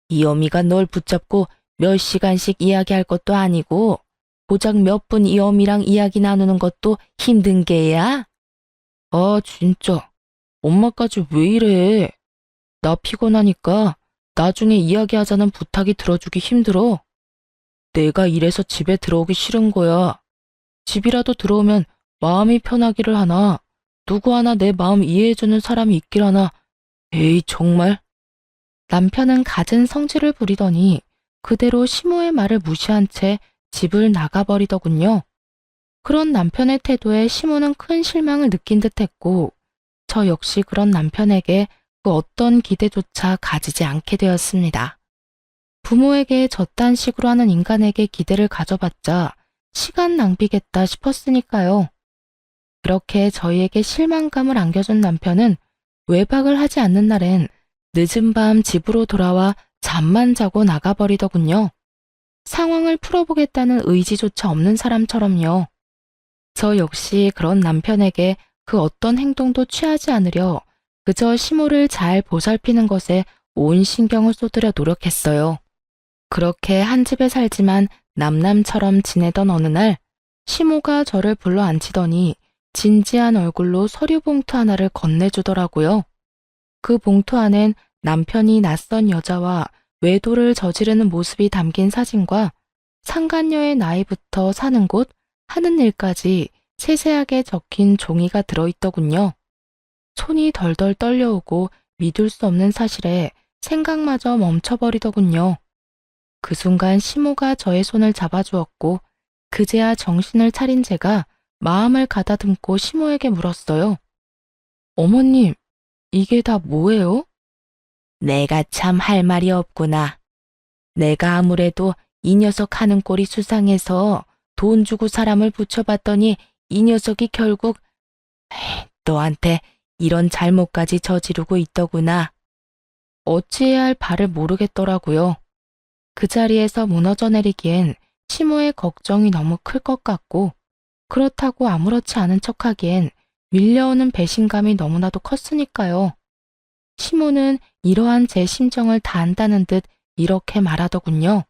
이 어미가 널 붙잡고 몇 시간씩 이야기할 것도 아니고 고작 몇 분 이 어미랑 이야기 나누는 것도 힘든 게야? 진짜. 엄마까지 왜 이래? 나 피곤하니까 나중에 이야기하자는 부탁이 들어주기 힘들어. 내가 이래서 집에 들어오기 싫은 거야. 집이라도 들어오면 마음이 편하기를 하나, 누구 하나 내 마음 이해해주는 사람이 있길 하나. 에이, 정말. 남편은 갖은 성질을 부리더니 그대로 시모의 말을 무시한 채 집을 나가버리더군요. 그런 남편의 태도에 시모는 큰 실망을 느낀 듯했고 저 역시 그런 남편에게 그 어떤 기대조차 가지지 않게 되었습니다. 부모에게 저딴 식으로 하는 인간에게 기대를 가져봤자 시간 낭비겠다 싶었으니까요. 그렇게 저희에게 실망감을 안겨준 남편은 외박을 하지 않는 날엔 늦은 밤 집으로 돌아와 잠만 자고 나가버리더군요. 상황을 풀어보겠다는 의지조차 없는 사람처럼요. 저 역시 그런 남편에게 그 어떤 행동도 취하지 않으려 그저 시모를 잘 보살피는 것에 온 신경을 쏟으려 노력했어요. 그렇게 한 집에 살지만 남남처럼 지내던 어느 날 시모가 저를 불러 앉히더니 진지한 얼굴로 서류 봉투 하나를 건네주더라고요. 그 봉투 안엔 남편이 낯선 여자와 외도를 저지르는 모습이 담긴 사진과 상간녀의 나이부터 사는 곳, 하는 일까지 세세하게 적힌 종이가 들어있더군요. 손이 덜덜 떨려오고 믿을 수 없는 사실에 생각마저 멈춰버리더군요. 그 순간 시모가 저의 손을 잡아주었고 그제야 정신을 차린 제가 마음을 가다듬고 시모에게 물었어요. 어머님, 이게 다 뭐예요? 내가 참 할 말이 없구나. 내가 아무래도 이 녀석 하는 꼴이 수상해서 돈 주고 사람을 붙여봤더니 이 녀석이 결국 너한테 이런 잘못까지 저지르고 있더구나. 어찌해야 할 바를 모르겠더라고요. 그 자리에서 무너져 내리기엔 시모의 걱정이 너무 클 것 같고 그렇다고 아무렇지 않은 척하기엔 밀려오는 배신감이 너무나도 컸으니까요. 시모는 이러한 제 심정을 다 안다는 듯 이렇게 말하더군요.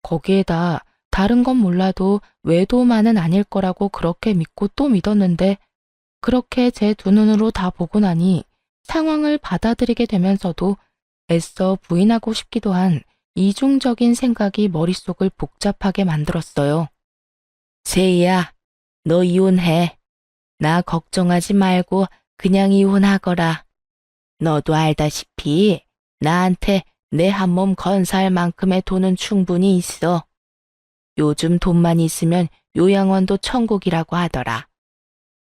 거기에다 다른 건 몰라도 외도만은 아닐 거라고 그렇게 믿고 또 믿었는데 그렇게 제 두 눈으로 다 보고 나니 상황을 받아들이게 되면서도 애써 부인하고 싶기도 한 이중적인 생각이 머릿속을 복잡하게 만들었어요. 세희야, 너 이혼해. 나 걱정하지 말고 그냥 이혼하거라. 너도 알다시피 나한테 내 한 몸 건사할 만큼의 돈은 충분히 있어. 요즘 돈만 있으면 요양원도 천국이라고 하더라.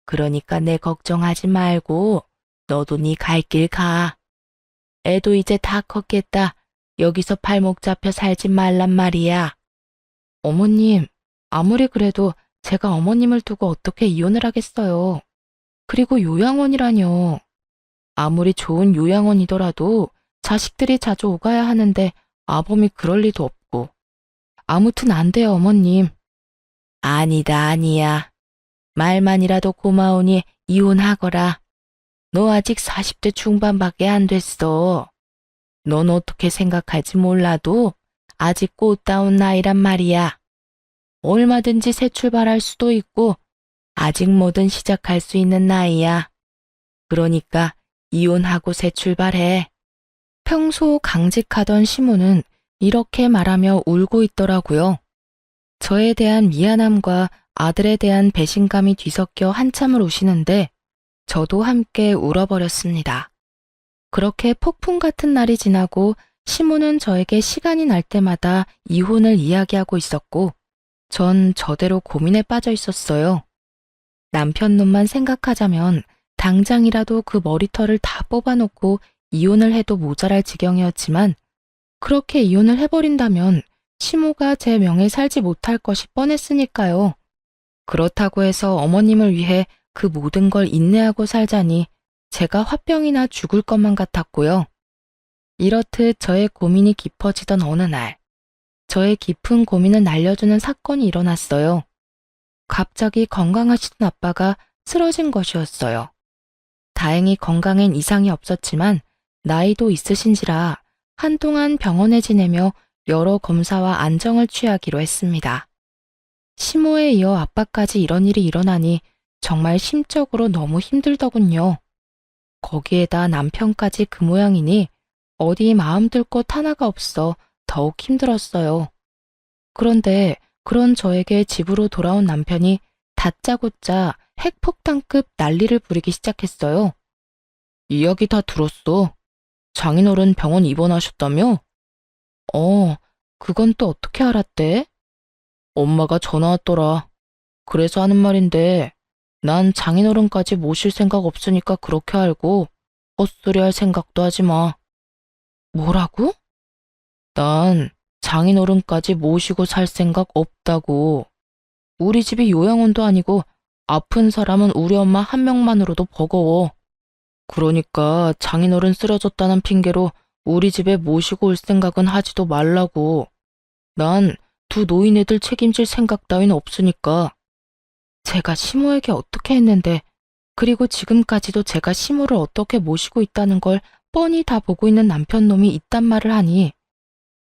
그러니까 내 걱정하지 말고 너도 네 갈 길 가. 애도 이제 다 컸겠다. 여기서 발목 잡혀 살지 말란 말이야. 어머님, 아무리 그래도 제가 어머님을 두고 어떻게 이혼을 하겠어요. 그리고 요양원이라뇨. 아무리 좋은 요양원이더라도 자식들이 자주 오가야 하는데 아범이 그럴 리도 없고. 아무튼 안 돼요, 어머님. 아니다, 아니야. 말만이라도 고마우니 이혼하거라. 너 아직 40대 중반밖에 안 됐어. 넌 어떻게 생각할지 몰라도 아직 꽃다운 나이란 말이야. 얼마든지 새 출발할 수도 있고 아직 뭐든 시작할 수 있는 나이야. 그러니까 이혼하고 새 출발해. 평소 강직하던 시모는 이렇게 말하며 울고 있더라고요. 저에 대한 미안함과 아들에 대한 배신감이 뒤섞여 한참을 우시는데 저도 함께 울어버렸습니다. 그렇게 폭풍 같은 날이 지나고 시모는 저에게 시간이 날 때마다 이혼을 이야기하고 있었고 전 저대로 고민에 빠져 있었어요. 남편 놈만 생각하자면 당장이라도 그 머리털을 다 뽑아놓고 이혼을 해도 모자랄 지경이었지만 그렇게 이혼을 해버린다면 시모가 제 명에 살지 못할 것이 뻔했으니까요. 그렇다고 해서 어머님을 위해 그 모든 걸 인내하고 살자니 제가 화병이나 죽을 것만 같았고요. 이렇듯 저의 고민이 깊어지던 어느 날, 저의 깊은 고민을 날려주는 사건이 일어났어요. 갑자기 건강하시던 아빠가 쓰러진 것이었어요. 다행히 건강엔 이상이 없었지만 나이도 있으신지라 한동안 병원에 지내며 여러 검사와 안정을 취하기로 했습니다. 시모에 이어 아빠까지 이런 일이 일어나니 정말 심적으로 너무 힘들더군요. 거기에다 남편까지 그 모양이니 어디 마음 들 곳 하나가 없어 더욱 힘들었어요. 그런데 그런 저에게 집으로 돌아온 남편이 다짜고짜 핵폭탄급 난리를 부리기 시작했어요. 이야기 다 들었어. 장인어른 병원 입원하셨다며? 그건 또 어떻게 알았대? 엄마가 전화 왔더라. 그래서 하는 말인데 난 장인어른까지 모실 생각 없으니까 그렇게 알고 헛소리 할 생각도 하지 마. 뭐라고? 난 장인어른까지 모시고 살 생각 없다고. 우리 집이 요양원도 아니고 아픈 사람은 우리 엄마 한 명만으로도 버거워. 그러니까 장인어른 쓰러졌다는 핑계로 우리 집에 모시고 올 생각은 하지도 말라고. 난 두 노인애들 책임질 생각 따윈 없으니까. 제가 시모에게 어떻게 했는데, 그리고 지금까지도 제가 시모를 어떻게 모시고 있다는 걸 뻔히 다 보고 있는 남편놈이 있단 말을 하니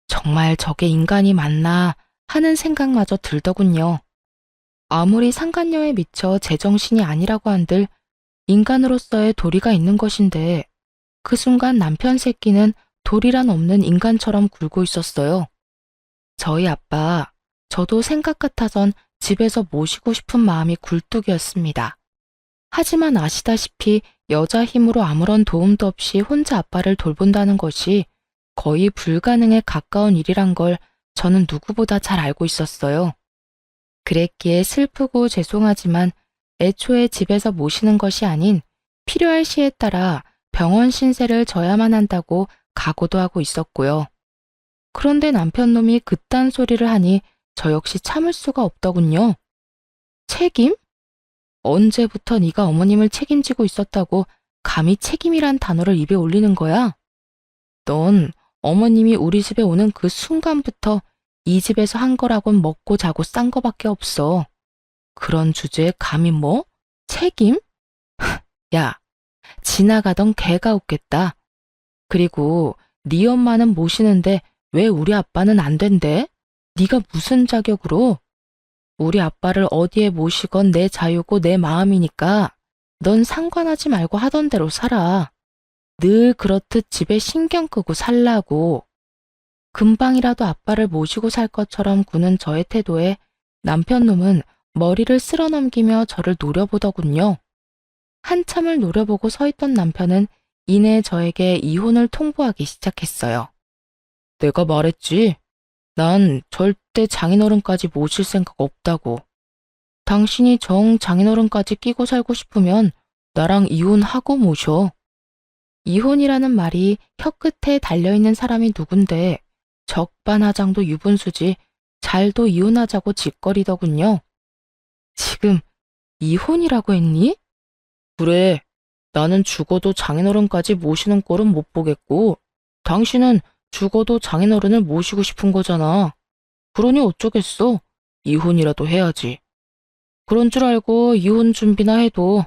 정말 저게 인간이 맞나 하는 생각마저 들더군요. 아무리 상간녀에 미쳐 제정신이 아니라고 한들 인간으로서의 도리가 있는 것인데 그 순간 남편 새끼는 도리란 없는 인간처럼 굴고 있었어요. 저희 아빠, 저도 생각 같아선 집에서 모시고 싶은 마음이 굴뚝이었습니다. 하지만 아시다시피 여자 힘으로 아무런 도움도 없이 혼자 아빠를 돌본다는 것이 거의 불가능에 가까운 일이란 걸 저는 누구보다 잘 알고 있었어요. 그랬기에 슬프고 죄송하지만 애초에 집에서 모시는 것이 아닌 필요할 시에 따라 병원 신세를 져야만 한다고 각오도 하고 있었고요. 그런데 남편놈이 그딴 소리를 하니 저 역시 참을 수가 없더군요. 책임? 언제부터 네가 어머님을 책임지고 있었다고 감히 책임이란 단어를 입에 올리는 거야? 넌 어머님이 우리 집에 오는 그 순간부터 이 집에서 한 거라곤 먹고 자고 싼 거밖에 없어. 그런 주제에 감히 뭐? 책임? 야, 지나가던 개가 웃겠다. 그리고 네 엄마는 모시는데 왜 우리 아빠는 안 된대? 네가 무슨 자격으로? 우리 아빠를 어디에 모시건 내 자유고 내 마음이니까 넌 상관하지 말고 하던 대로 살아. 늘 그렇듯 집에 신경 끄고 살라고. 금방이라도 아빠를 모시고 살 것처럼 구는 저의 태도에 남편놈은 머리를 쓸어넘기며 저를 노려보더군요. 한참을 노려보고 서 있던 남편은 이내 저에게 이혼을 통보하기 시작했어요. 내가 말했지. 난 절대 장인어른까지 모실 생각 없다고. 당신이 정 장인어른까지 끼고 살고 싶으면 나랑 이혼하고 모셔. 이혼이라는 말이 혀끝에 달려있는 사람이 누군데 적반하장도 유분수지 잘도 이혼하자고 짓거리더군요. 지금 이혼이라고 했니? 그래, 나는 죽어도 장인어른까지 모시는 꼴은 못 보겠고 당신은 죽어도 장인어른을 모시고 싶은 거잖아. 그러니 어쩌겠어. 이혼이라도 해야지. 그런 줄 알고 이혼 준비나 해도.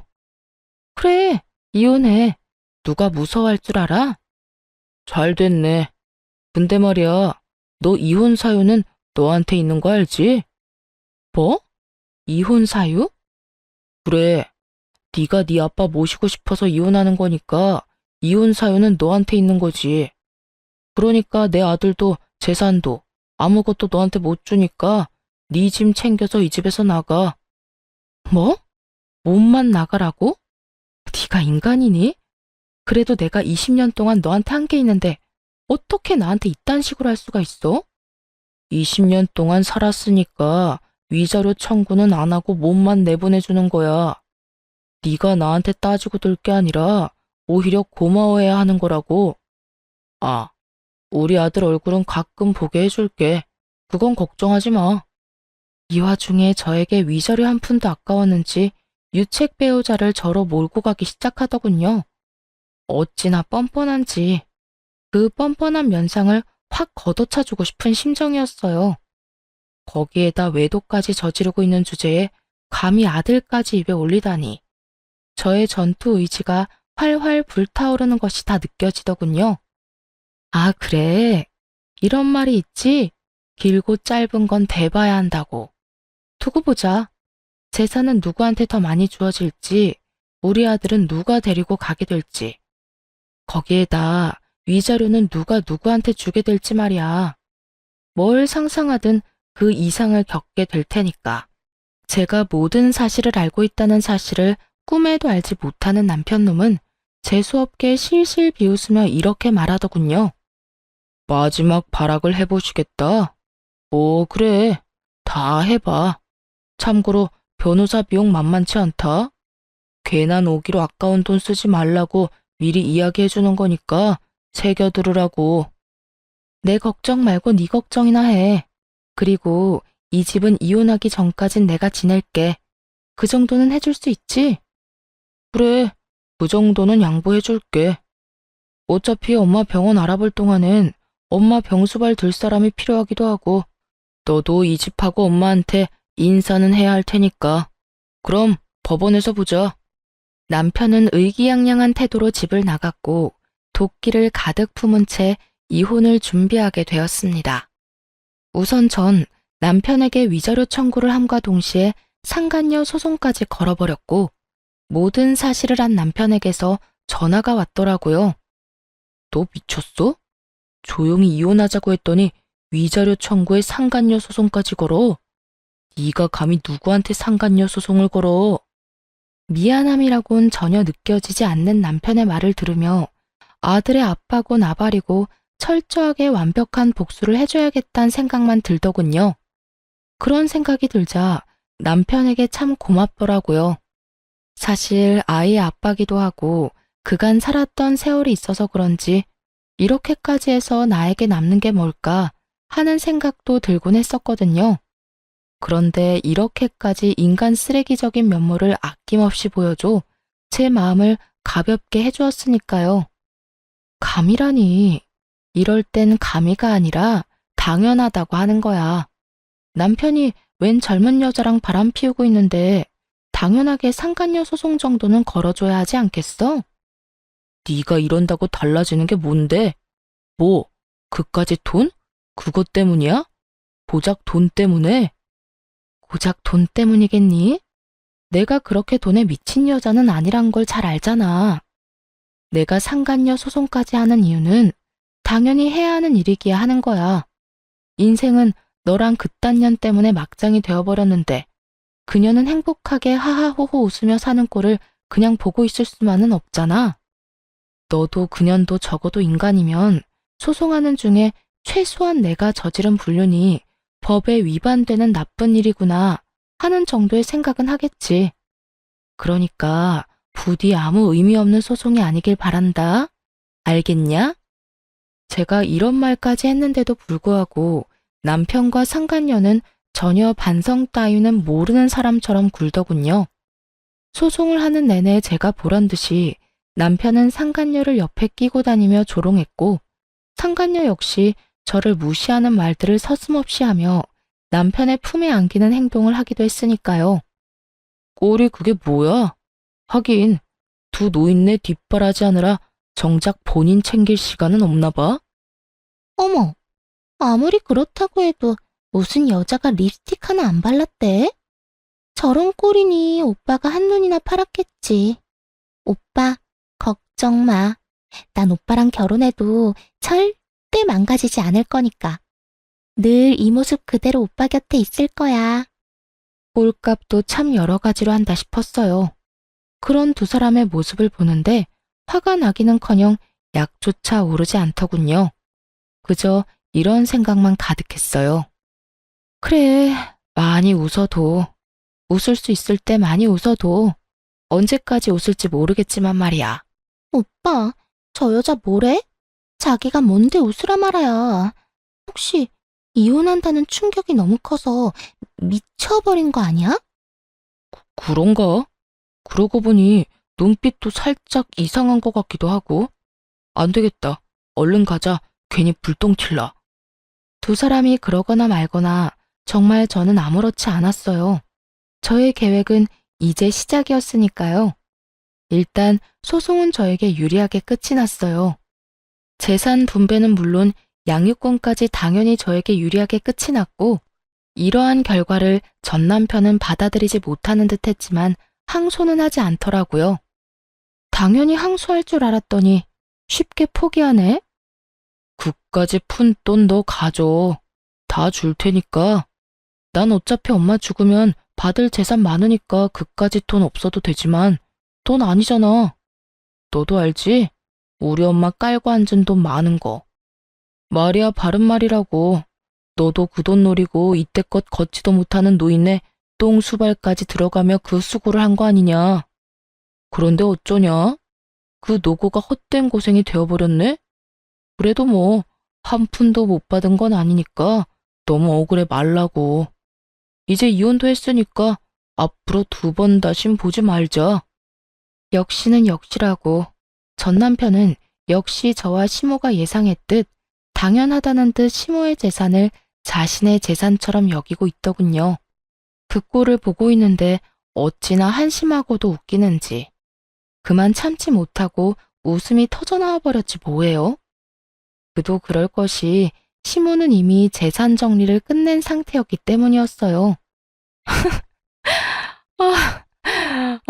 그래, 이혼해. 누가 무서워할 줄 알아? 잘 됐네. 근데 말이야, 너 이혼 사유는 너한테 있는 거 알지? 뭐? 이혼 사유? 그래, 네가 네 아빠 모시고 싶어서 이혼하는 거니까 이혼 사유는 너한테 있는 거지. 그러니까 내 아들도 재산도 아무것도 너한테 못 주니까 네 짐 챙겨서 이 집에서 나가. 뭐? 몸만 나가라고? 네가 인간이니? 그래도 내가 20년 동안 너한테 한 게 있는데 어떻게 나한테 이딴 식으로 할 수가 있어? 20년 동안 살았으니까 위자료 청구는 안 하고 몸만 내보내주는 거야. 네가 나한테 따지고 들 게 아니라 오히려 고마워해야 하는 거라고. 아, 우리 아들 얼굴은 가끔 보게 해줄게. 그건 걱정하지 마. 이 와중에 저에게 위자료 한 푼도 아까웠는지 유책 배우자를 저로 몰고 가기 시작하더군요. 어찌나 뻔뻔한지 그 뻔뻔한 면상을 확 걷어차주고 싶은 심정이었어요. 거기에다 외도까지 저지르고 있는 주제에 감히 아들까지 입에 올리다니. 저의 전투 의지가 활활 불타오르는 것이 다 느껴지더군요. 아, 그래. 이런 말이 있지. 길고 짧은 건 대봐야 한다고. 두고 보자. 재산은 누구한테 더 많이 주어질지, 우리 아들은 누가 데리고 가게 될지. 거기에다 위자료는 누가 누구한테 주게 될지 말이야. 뭘 상상하든 그 이상을 겪게 될 테니까. 제가 모든 사실을 알고 있다는 사실을 꿈에도 알지 못하는 남편놈은 재수없게 실실 비웃으며 이렇게 말하더군요. 마지막 발악을 해보시겠다. 그래. 다 해봐. 참고로 변호사 비용 만만치 않다. 괜한 오기로 아까운 돈 쓰지 말라고 미리 이야기해주는 거니까 새겨들으라고. 내 걱정 말고 네 걱정이나 해. 그리고 이 집은 이혼하기 전까진 내가 지낼게. 그 정도는 해줄 수 있지? 그래, 그 정도는 양보해줄게. 어차피 엄마 병원 알아볼 동안엔 엄마 병수발 들 사람이 필요하기도 하고 너도 이 집하고 엄마한테 인사는 해야 할 테니까. 그럼 법원에서 보자. 남편은 의기양양한 태도로 집을 나갔고 도끼를 가득 품은 채 이혼을 준비하게 되었습니다. 우선 전 남편에게 위자료 청구를 함과 동시에 상간녀 소송까지 걸어버렸고 모든 사실을 한 남편에게서 전화가 왔더라고요. 너 미쳤어? 조용히 이혼하자고 했더니 위자료 청구에 상간녀 소송까지 걸어? 네가 감히 누구한테 상간녀 소송을 걸어? 미안함이라곤 전혀 느껴지지 않는 남편의 말을 들으며 아들의 아빠고 나발이고 철저하게 완벽한 복수를 해줘야겠다는 생각만 들더군요. 그런 생각이 들자 남편에게 참 고맙더라고요. 사실 아이의 아빠기도 하고 그간 살았던 세월이 있어서 그런지 이렇게까지 해서 나에게 남는 게 뭘까 하는 생각도 들곤 했었거든요. 그런데 이렇게까지 인간 쓰레기적인 면모를 아낌없이 보여줘 제 마음을 가볍게 해주었으니까요. 감이라니. 이럴 땐 감이가 아니라 당연하다고 하는 거야. 남편이 웬 젊은 여자랑 바람 피우고 있는데 당연하게 상간녀 소송 정도는 걸어줘야 하지 않겠어? 네가 이런다고 달라지는 게 뭔데? 뭐, 그까지 돈? 그것 때문이야? 고작 돈 때문에? 고작 돈 때문이겠니? 내가 그렇게 돈에 미친 여자는 아니란 걸 잘 알잖아. 내가 상간녀 소송까지 하는 이유는 당연히 해야 하는 일이기야 하는 거야. 인생은 너랑 그딴 년 때문에 막장이 되어버렸는데 그녀는 행복하게 하하호호 웃으며 사는 꼴을 그냥 보고 있을 수만은 없잖아. 너도 그년도 적어도 인간이면 소송하는 중에 최소한 내가 저지른 불륜이 법에 위반되는 나쁜 일이구나 하는 정도의 생각은 하겠지. 그러니까 부디 아무 의미 없는 소송이 아니길 바란다. 알겠냐? 제가 이런 말까지 했는데도 불구하고 남편과 상간녀는 전혀 반성 따위는 모르는 사람처럼 굴더군요. 소송을 하는 내내 제가 보란 듯이 남편은 상간녀를 옆에 끼고 다니며 조롱했고 상간녀 역시 저를 무시하는 말들을 서슴없이 하며 남편의 품에 안기는 행동을 하기도 했으니까요. 꼴이 그게 뭐야? 하긴 두 노인네 뒷바라지 하느라 정작 본인 챙길 시간은 없나 봐. 어머, 아무리 그렇다고 해도 무슨 여자가 립스틱 하나 안 발랐대? 저런 꼴이니 오빠가 한눈이나 팔았겠지. 오빠, 걱정 마. 난 오빠랑 결혼해도 절대 망가지지 않을 거니까. 늘 이 모습 그대로 오빠 곁에 있을 거야. 꼴값도 참 여러 가지로 한다 싶었어요. 그런 두 사람의 모습을 보는데 화가 나기는커녕 약조차 오르지 않더군요. 그저 이런 생각만 가득했어요. 그래, 많이 웃어도, 웃을 수 있을 때 많이 웃어도 언제까지 웃을지 모르겠지만 말이야. 오빠, 저 여자 뭐래? 자기가 뭔데 웃으라 말아야. 혹시 이혼한다는 충격이 너무 커서 미쳐버린 거 아니야? 그런가? 그러고 보니 눈빛도 살짝 이상한 것 같기도 하고. 안 되겠다. 얼른 가자. 괜히 불똥 튈라. 두 사람이 그러거나 말거나 정말 저는 아무렇지 않았어요. 저의 계획은 이제 시작이었으니까요. 일단 소송은 저에게 유리하게 끝이 났어요. 재산 분배는 물론 양육권까지 당연히 저에게 유리하게 끝이 났고 이러한 결과를 전 남편은 받아들이지 못하는 듯 했지만 항소는 하지 않더라고요. 당연히 항소할 줄 알았더니 쉽게 포기하네. 그까지 푼 돈 너 가져. 다 줄 테니까. 난 어차피 엄마 죽으면 받을 재산 많으니까 그까지 돈 없어도 되지만 돈 아니잖아. 너도 알지? 우리 엄마 깔고 앉은 돈 많은 거. 말이야 바른 말이라고. 너도 그 돈 노리고 이때껏 걷지도 못하는 노인네 똥수발까지 들어가며 그 수고를 한 거 아니냐. 그런데 어쩌냐? 그 노고가 헛된 고생이 되어버렸네? 그래도 뭐 한 푼도 못 받은 건 아니니까 너무 억울해 말라고. 이제 이혼도 했으니까 앞으로 두 번 다신 보지 말자. 역시는 역시라고. 전 남편은 역시 저와 시모가 예상했듯 당연하다는 듯 시모의 재산을 자신의 재산처럼 여기고 있더군요. 그 꼴을 보고 있는데 어찌나 한심하고도 웃기는지. 그만 참지 못하고 웃음이 터져나와 버렸지 뭐예요. 그도 그럴 것이 시모는 이미 재산 정리를 끝낸 상태였기 때문이었어요.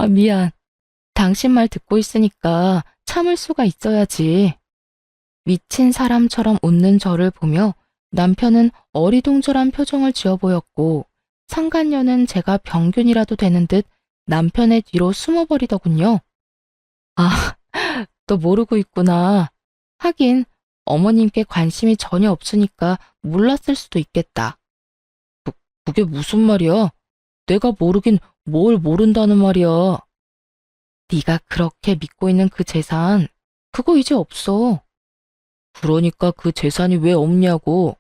미안. 당신 말 듣고 있으니까 참을 수가 있어야지. 미친 사람처럼 웃는 저를 보며 남편은 어리둥절한 표정을 지어 보였고 상간녀는 제가 병균이라도 되는 듯 남편의 뒤로 숨어버리더군요. 아, 또 모르고 있구나. 하긴 어머님께 관심이 전혀 없으니까 몰랐을 수도 있겠다. 그게 무슨 말이야? 내가 모르긴 뭘 모른다는 말이야. 네가 그렇게 믿고 있는 그 재산, 그거 이제 없어. 그러니까 그 재산이 왜 없냐고.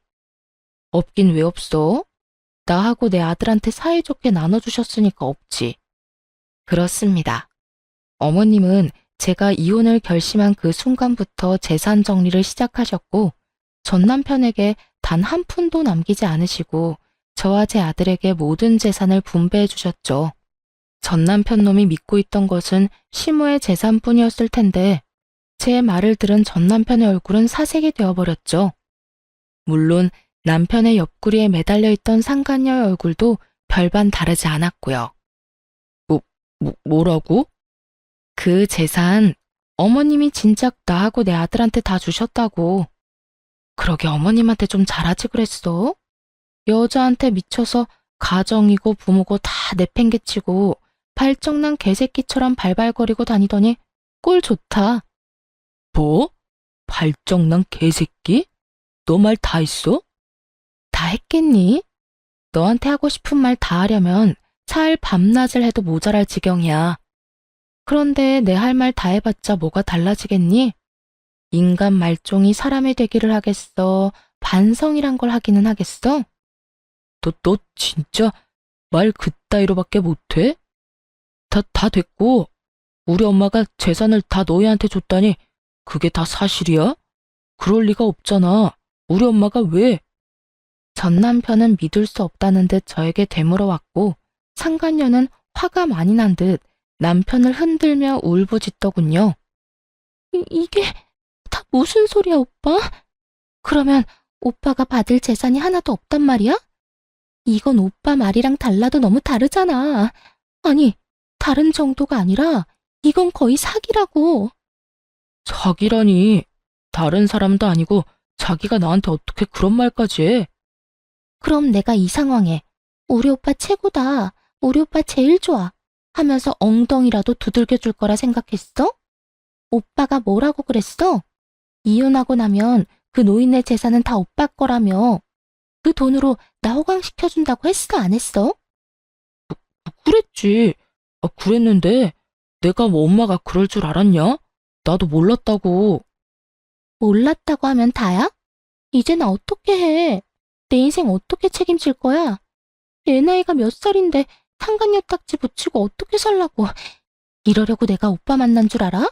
없긴 왜 없어? 나하고 내 아들한테 사이좋게 나눠주셨으니까 없지. 그렇습니다. 어머님은 제가 이혼을 결심한 그 순간부터 재산 정리를 시작하셨고 전 남편에게 단 한 푼도 남기지 않으시고 저와 제 아들에게 모든 재산을 분배해 주셨죠. 전 남편 놈이 믿고 있던 것은 시모의 재산뿐이었을 텐데 제 말을 들은 전 남편의 얼굴은 사색이 되어버렸죠. 물론 남편의 옆구리에 매달려 있던 상간녀의 얼굴도 별반 다르지 않았고요. 뭐라고? 그 재산 어머님이 진작 나하고 내 아들한테 다 주셨다고. 그러게 어머님한테 좀 잘하지 그랬어. 여자한테 미쳐서 가정이고 부모고 다 내팽개치고 발정난 개새끼처럼 발발거리고 다니더니 꼴 좋다. 뭐? 발정난 개새끼? 너 말 다 했어? 다 했겠니? 너한테 하고 싶은 말 다 하려면 차일 밤낮을 해도 모자랄 지경이야. 그런데 내 할 말 다 해봤자 뭐가 달라지겠니? 인간 말종이 사람이 되기를 하겠어? 반성이란 걸 하기는 하겠어? 너 진짜 말 그따위로밖에 못해? 다 됐고, 우리 엄마가 재산을 다 너희한테 줬다니 그게 다 사실이야? 그럴 리가 없잖아. 우리 엄마가 왜? 전 남편은 믿을 수 없다는 듯 저에게 되물어왔고 상간녀는 화가 많이 난 듯 남편을 흔들며 울부짖더군요. 이게 다 무슨 소리야, 오빠? 그러면 오빠가 받을 재산이 하나도 없단 말이야? 이건 오빠 말이랑 달라도 너무 다르잖아. 아니, 다른 정도가 아니라 이건 거의 사기라고. 자기라니. 다른 사람도 아니고 자기가 나한테 어떻게 그런 말까지 해? 그럼 내가 이 상황에 우리 오빠 최고다, 우리 오빠 제일 좋아 하면서 엉덩이라도 두들겨 줄 거라 생각했어? 오빠가 뭐라고 그랬어? 이혼하고 나면 그 노인네 재산은 다 오빠 거라며. 그 돈으로 나 호강시켜준다고 했어, 안 했어? 그랬지. 그랬는데 내가 뭐 엄마가 그럴 줄 알았냐? 나도 몰랐다고. 몰랐다고 하면 다야? 이제 나 어떻게 해? 내 인생 어떻게 책임질 거야? 애 나이가 몇 살인데 상간녀 딱지 붙이고 어떻게 살라고. 이러려고 내가 오빠 만난 줄 알아?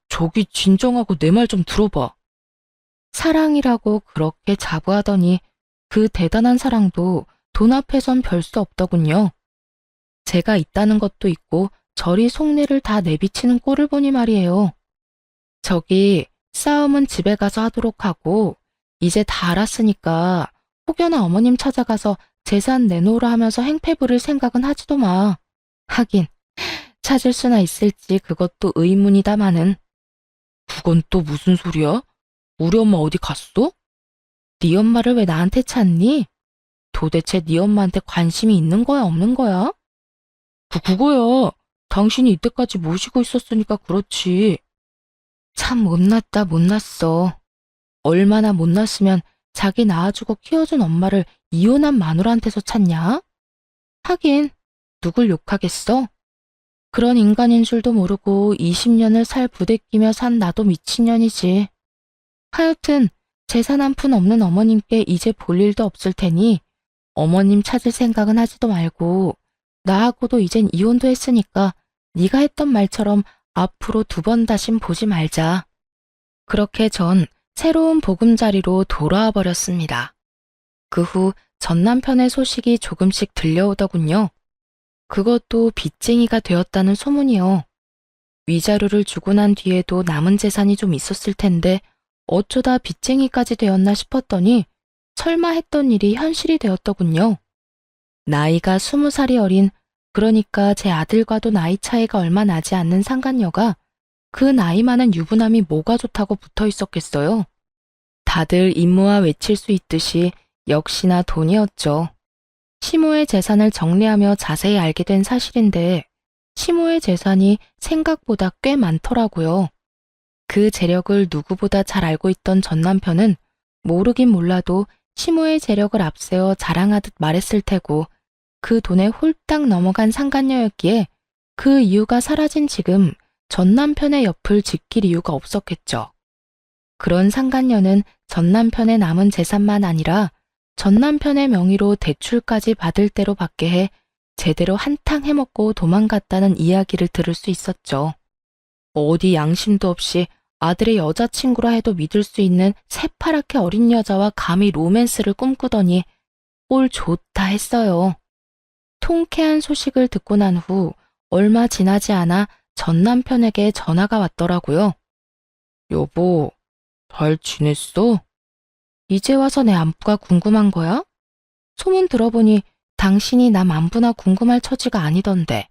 저기 진정하고 내 말 좀 들어봐. 사랑이라고 그렇게 자부하더니 그 대단한 사랑도 돈 앞에선 별 수 없더군요. 제가 있다는 것도 있고 저리 속내를 다 내비치는 꼴을 보니 말이에요. 저기 싸움은 집에 가서 하도록 하고 이제 다 알았으니까 혹여나 어머님 찾아가서 재산 내놓으라 하면서 행패 부릴 생각은 하지도 마. 하긴 찾을 수나 있을지 그것도 의문이다마는. 그건 또 무슨 소리야? 우리 엄마 어디 갔어? 네 엄마를 왜 나한테 찾니? 도대체 네 엄마한테 관심이 있는 거야, 없는 거야? 그거야. 당신이 이때까지 모시고 있었으니까 그렇지. 참 못났다, 못났어. 얼마나 못났으면 자기 낳아주고 키워준 엄마를 이혼한 마누라한테서 찾냐? 하긴 누굴 욕하겠어? 그런 인간인 줄도 모르고 20년을 살 부대끼며 산 나도 미친년이지. 하여튼 재산 한 푼 없는 어머님께 이제 볼 일도 없을 테니 어머님 찾을 생각은 하지도 말고 나하고도 이젠 이혼도 했으니까 네가 했던 말처럼 앞으로 2번 다신 보지 말자. 그렇게 전 새로운 보금자리로 돌아와 버렸습니다. 그 후 전 남편의 소식이 조금씩 들려오더군요. 그것도 빚쟁이가 되었다는 소문이요. 위자료를 주고 난 뒤에도 남은 재산이 좀 있었을 텐데 어쩌다 빚쟁이까지 되었나 싶었더니 설마 했던 일이 현실이 되었더군요. 나이가 20살이 어린, 그러니까 제 아들과도 나이 차이가 얼마 나지 않는 상간녀가 그 나이 많은 유부남이 뭐가 좋다고 붙어 있었겠어요. 다들 임무와 외칠 수 있듯이 역시나 돈이었죠. 시모의 재산을 정리하며 자세히 알게 된 사실인데 시모의 재산이 생각보다 꽤 많더라고요. 그 재력을 누구보다 잘 알고 있던 전 남편은 모르긴 몰라도 시모의 재력을 앞세워 자랑하듯 말했을 테고 그 돈에 홀딱 넘어간 상간녀였기에 그 이유가 사라진 지금 전 남편의 옆을 지킬 이유가 없었겠죠. 그런 상간녀는 전 남편의 남은 재산만 아니라 전 남편의 명의로 대출까지 받을 대로 받게 해 제대로 한탕 해먹고 도망갔다는 이야기를 들을 수 있었죠. 어디 양심도 없이 아들의 여자친구라 해도 믿을 수 있는 새파랗게 어린 여자와 감히 로맨스를 꿈꾸더니 꼴 좋다 했어요. 통쾌한 소식을 듣고 난 후 얼마 지나지 않아 전 남편에게 전화가 왔더라고요. 여보, 잘 지냈어? 이제 와서 내 안부가 궁금한 거야? 소문 들어보니 당신이 남 안부나 궁금할 처지가 아니던데.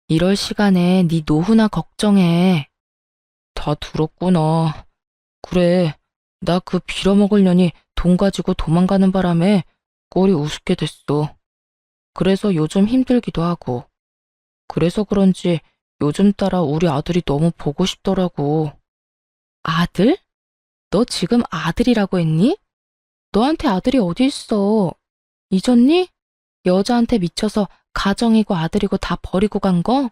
이럴 시간에 네 노후나 걱정해. 다 들었구나. 그래, 나 그 빌어먹을 년이 돈 가지고 도망가는 바람에 꼴이 우습게 됐어. 그래서 요즘 힘들기도 하고. 그래서 그런지 요즘 따라 우리 아들이 너무 보고 싶더라고. 아들? 너 지금 아들이라고 했니? 너한테 아들이 어디 있어? 잊었니? 여자한테 미쳐서 가정이고 아들이고 다 버리고 간 거?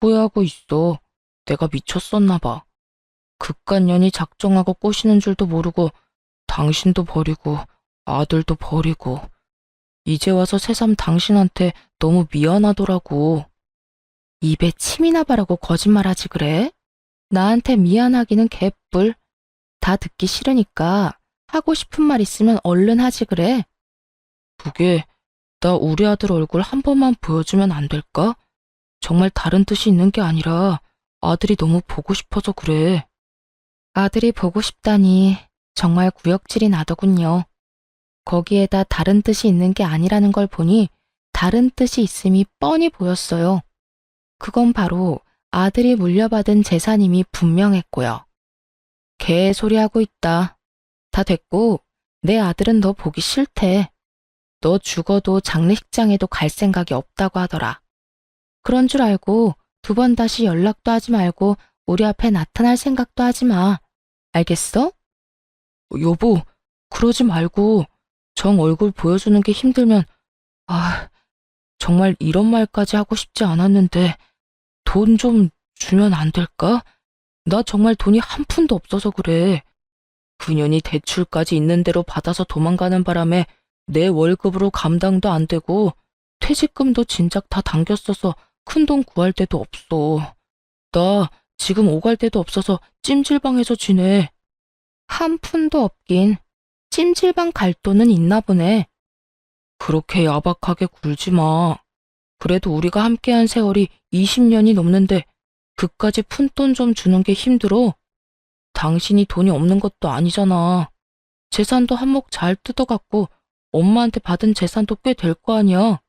후회하고 있어. 내가 미쳤었나 봐. 그깟 년이 작정하고 꼬시는 줄도 모르고 당신도 버리고 아들도 버리고 이제 와서 새삼 당신한테 너무 미안하더라고. 입에 침이나 바르고 거짓말하지 그래? 나한테 미안하기는 개뿔. 다 듣기 싫으니까 하고 싶은 말 있으면 얼른 하지 그래. 그게 나 우리 아들 얼굴 한 번만 보여주면 안 될까? 정말 다른 뜻이 있는 게 아니라 아들이 너무 보고 싶어서 그래. 아들이 보고 싶다니 정말 구역질이 나더군요. 거기에다 다른 뜻이 있는 게 아니라는 걸 보니 다른 뜻이 있음이 뻔히 보였어요. 그건 바로 아들이 물려받은 재산임이 분명했고요. 개소리하고 있다. 다 됐고 내 아들은 너 보기 싫대. 너 죽어도 장례식장에도 갈 생각이 없다고 하더라. 그런 줄 알고 두 번 다시 연락도 하지 말고 우리 앞에 나타날 생각도 하지 마. 알겠어? 여보, 그러지 말고 정 얼굴 보여주는 게 힘들면 정말 이런 말까지 하고 싶지 않았는데 돈 좀 주면 안 될까? 나 정말 돈이 한 푼도 없어서 그래. 그년이 대출까지 있는 대로 받아서 도망가는 바람에 내 월급으로 감당도 안 되고 퇴직금도 진작 다 당겼어서 큰돈 구할 데도 없어. 나 지금 오갈 데도 없어서 찜질방에서 지내. 한 푼도 없긴 찜질방 갈 돈은 있나 보네. 그렇게 야박하게 굴지 마. 그래도 우리가 함께한 세월이 20년이 넘는데 그까지 푼돈 좀 주는 게 힘들어? 당신이 돈이 없는 것도 아니잖아. 재산도 한몫 잘 뜯어갖고 엄마한테 받은 재산도 꽤 될 거 아니야.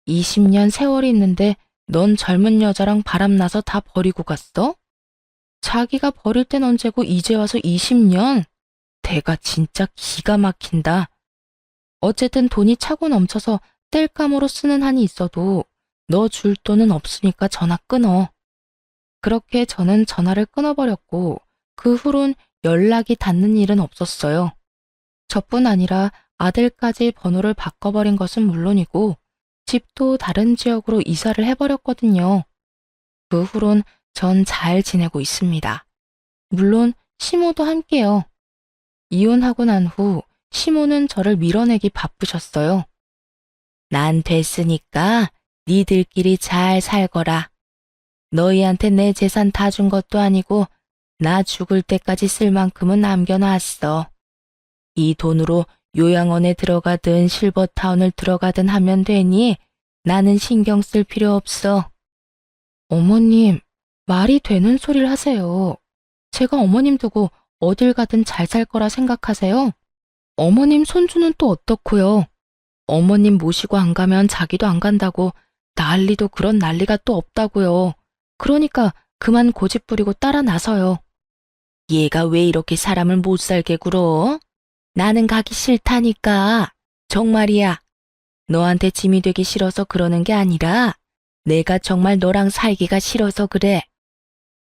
20년 세월이 있는데 넌 젊은 여자랑 바람나서 다 버리고 갔어? 자기가 버릴 땐 언제고 이제 와서 20년? 대가 진짜 기가 막힌다. 어쨌든 돈이 차고 넘쳐서 뗄감으로 쓰는 한이 있어도 너 줄 돈은 없으니까 전화 끊어. 그렇게 저는 전화를 끊어버렸고 그 후론 연락이 닿는 일은 없었어요. 저뿐 아니라 아들까지 번호를 바꿔버린 것은 물론이고 집도 다른 지역으로 이사를 해버렸거든요. 그 후론 전 잘 지내고 있습니다. 물론 시모도 함께요. 이혼하고 난 후 시모는 저를 밀어내기 바쁘셨어요. 난 됐으니까 니들끼리 잘 살거라. 너희한테 내 재산 다 준 것도 아니고 나 죽을 때까지 쓸 만큼은 남겨놨어. 이 돈으로 요양원에 들어가든 실버타운을 들어가든 하면 되니 나는 신경 쓸 필요 없어. 어머님, 말이 되는 소리를 하세요. 제가 어머님 두고 어딜 가든 잘 살 거라 생각하세요? 어머님 손주는 또 어떻고요? 어머님 모시고 안 가면 자기도 안 간다고 난리도 그런 난리가 또 없다고요. 그러니까 그만 고집 부리고 따라 나서요. 얘가 왜 이렇게 사람을 못 살게 굴어? 나는 가기 싫다니까. 정말이야. 너한테 짐이 되기 싫어서 그러는 게 아니라 내가 정말 너랑 살기가 싫어서 그래.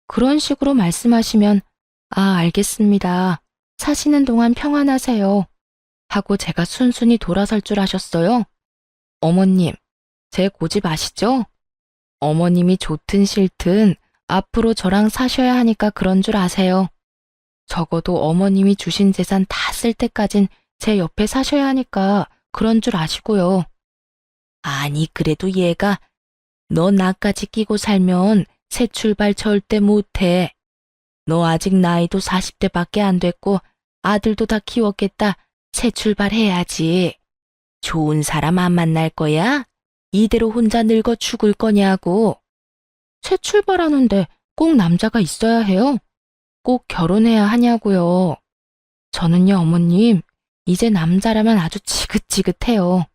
그런 식으로 말씀하시면 알겠습니다. 사시는 동안 평안하세요. 하고 제가 순순히 돌아설 줄 아셨어요? 어머님, 제 고집 아시죠? 어머님이 좋든 싫든 앞으로 저랑 사셔야 하니까 그런 줄 아세요. 적어도 어머님이 주신 재산 다 쓸 때까진 제 옆에 사셔야 하니까 그런 줄 아시고요. 아니, 그래도 얘가 너 나까지 끼고 살면 새 출발 절대 못해. 너 아직 나이도 40대밖에 안 됐고 아들도 다 키웠겠다. 새 출발해야지. 좋은 사람 안 만날 거야? 이대로 혼자 늙어 죽을 거냐고. 새 출발하는데 꼭 남자가 있어야 해요? 꼭 결혼해야 하냐고요. 저는요, 어머님, 이제 남자라면 아주 지긋지긋해요.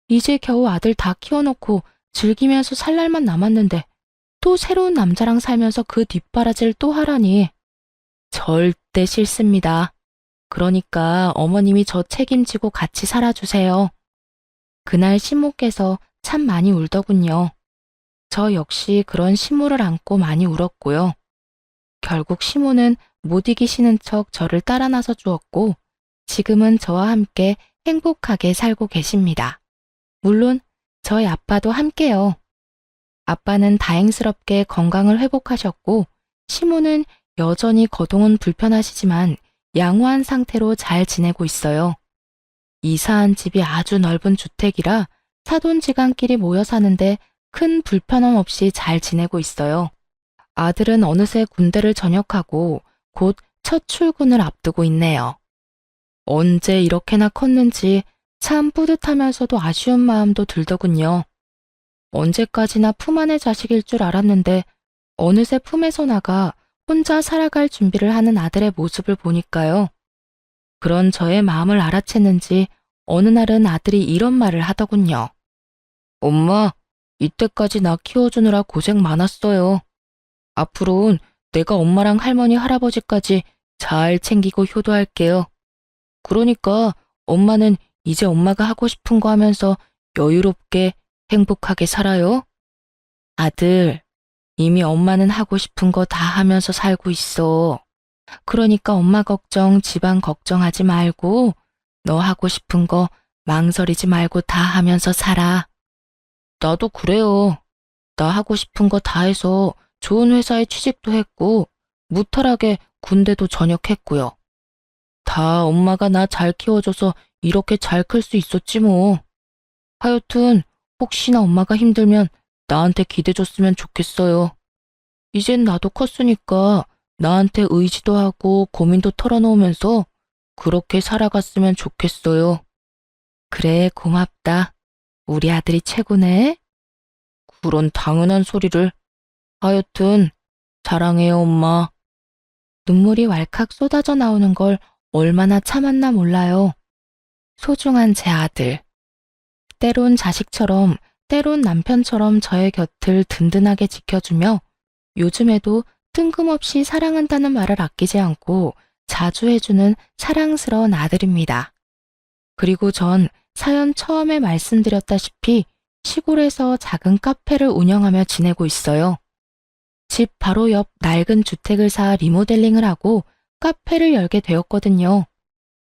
이제 겨우 아들 다 키워놓고 즐기면서 살 날만 남았는데 또 새로운 남자랑 살면서 그 뒷바라지를 또 하라니. 절대 싫습니다. 그러니까 어머님이 저 책임지고 같이 살아주세요. 그날 시모께서 참 많이 울더군요. 저 역시 그런 시모를 안고 많이 울었고요. 결국 시모는 못 이기시는 척 저를 따라 나서 주었고 지금은 저와 함께 행복하게 살고 계십니다. 물론 저희 아빠도 함께요. 아빠는 다행스럽게 건강을 회복하셨고, 시모는 여전히 거동은 불편하시지만 양호한 상태로 잘 지내고 있어요. 이사한 집이 아주 넓은 주택이라 사돈지간끼리 모여 사는데 큰 불편함 없이 잘 지내고 있어요. 아들은 어느새 군대를 전역하고 곧 첫 출근을 앞두고 있네요. 언제 이렇게나 컸는지 참 뿌듯하면서도 아쉬운 마음도 들더군요. 언제까지나 품 안의 자식일 줄 알았는데 어느새 품에서 나가 혼자 살아갈 준비를 하는 아들의 모습을 보니까요. 그런 저의 마음을 알아챘는지 어느 날은 아들이 이런 말을 하더군요. 엄마, 이때까지 나 키워주느라 고생 많았어요. 앞으로는 내가 엄마랑 할머니, 할아버지까지 잘 챙기고 효도할게요. 그러니까 엄마는 이제 엄마가 하고 싶은 거 하면서 여유롭게 행복하게 살아요. 아들, 이미 엄마는 하고 싶은 거 다 하면서 살고 있어. 그러니까 엄마 걱정, 집안 걱정하지 말고 너 하고 싶은 거 망설이지 말고 다 하면서 살아. 나도 그래요. 나 하고 싶은 거 다 해서 좋은 회사에 취직도 했고 무탈하게 군대도 전역했고요. 다 엄마가 나 잘 키워줘서 이렇게 잘 클 수 있었지 뭐. 하여튼 혹시나 엄마가 힘들면 나한테 기대줬으면 좋겠어요. 이젠 나도 컸으니까 나한테 의지도 하고 고민도 털어놓으면서 그렇게 살아갔으면 좋겠어요. 그래, 고맙다. 우리 아들이 최고네. 그런 당연한 소리를. 하여튼 사랑해요, 엄마. 눈물이 왈칵 쏟아져 나오는 걸 얼마나 참았나 몰라요. 소중한 제 아들. 때론 자식처럼, 때론 남편처럼 저의 곁을 든든하게 지켜주며 요즘에도 뜬금없이 사랑한다는 말을 아끼지 않고 자주 해주는 사랑스러운 아들입니다. 그리고 전 사연 처음에 말씀드렸다시피 시골에서 작은 카페를 운영하며 지내고 있어요. 집 바로 옆 낡은 주택을 사 리모델링을 하고 카페를 열게 되었거든요.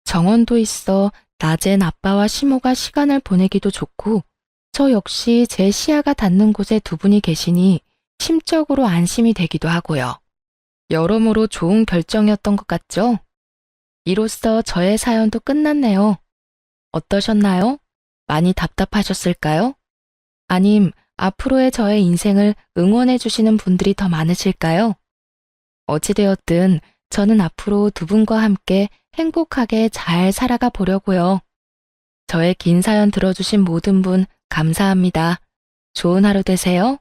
정원도 있어 낮엔 아빠와 시모가 시간을 보내기도 좋고 저 역시 제 시야가 닿는 곳에 두 분이 계시니 심적으로 안심이 되기도 하고요. 여러모로 좋은 결정이었던 것 같죠? 이로써 저의 사연도 끝났네요. 어떠셨나요? 많이 답답하셨을까요? 아님 앞으로의 저의 인생을 응원해 주시는 분들이 더 많으실까요? 어찌되었든 저는 앞으로 두 분과 함께 행복하게 잘 살아가 보려고요. 저의 긴 사연 들어주신 모든 분 감사합니다. 좋은 하루 되세요.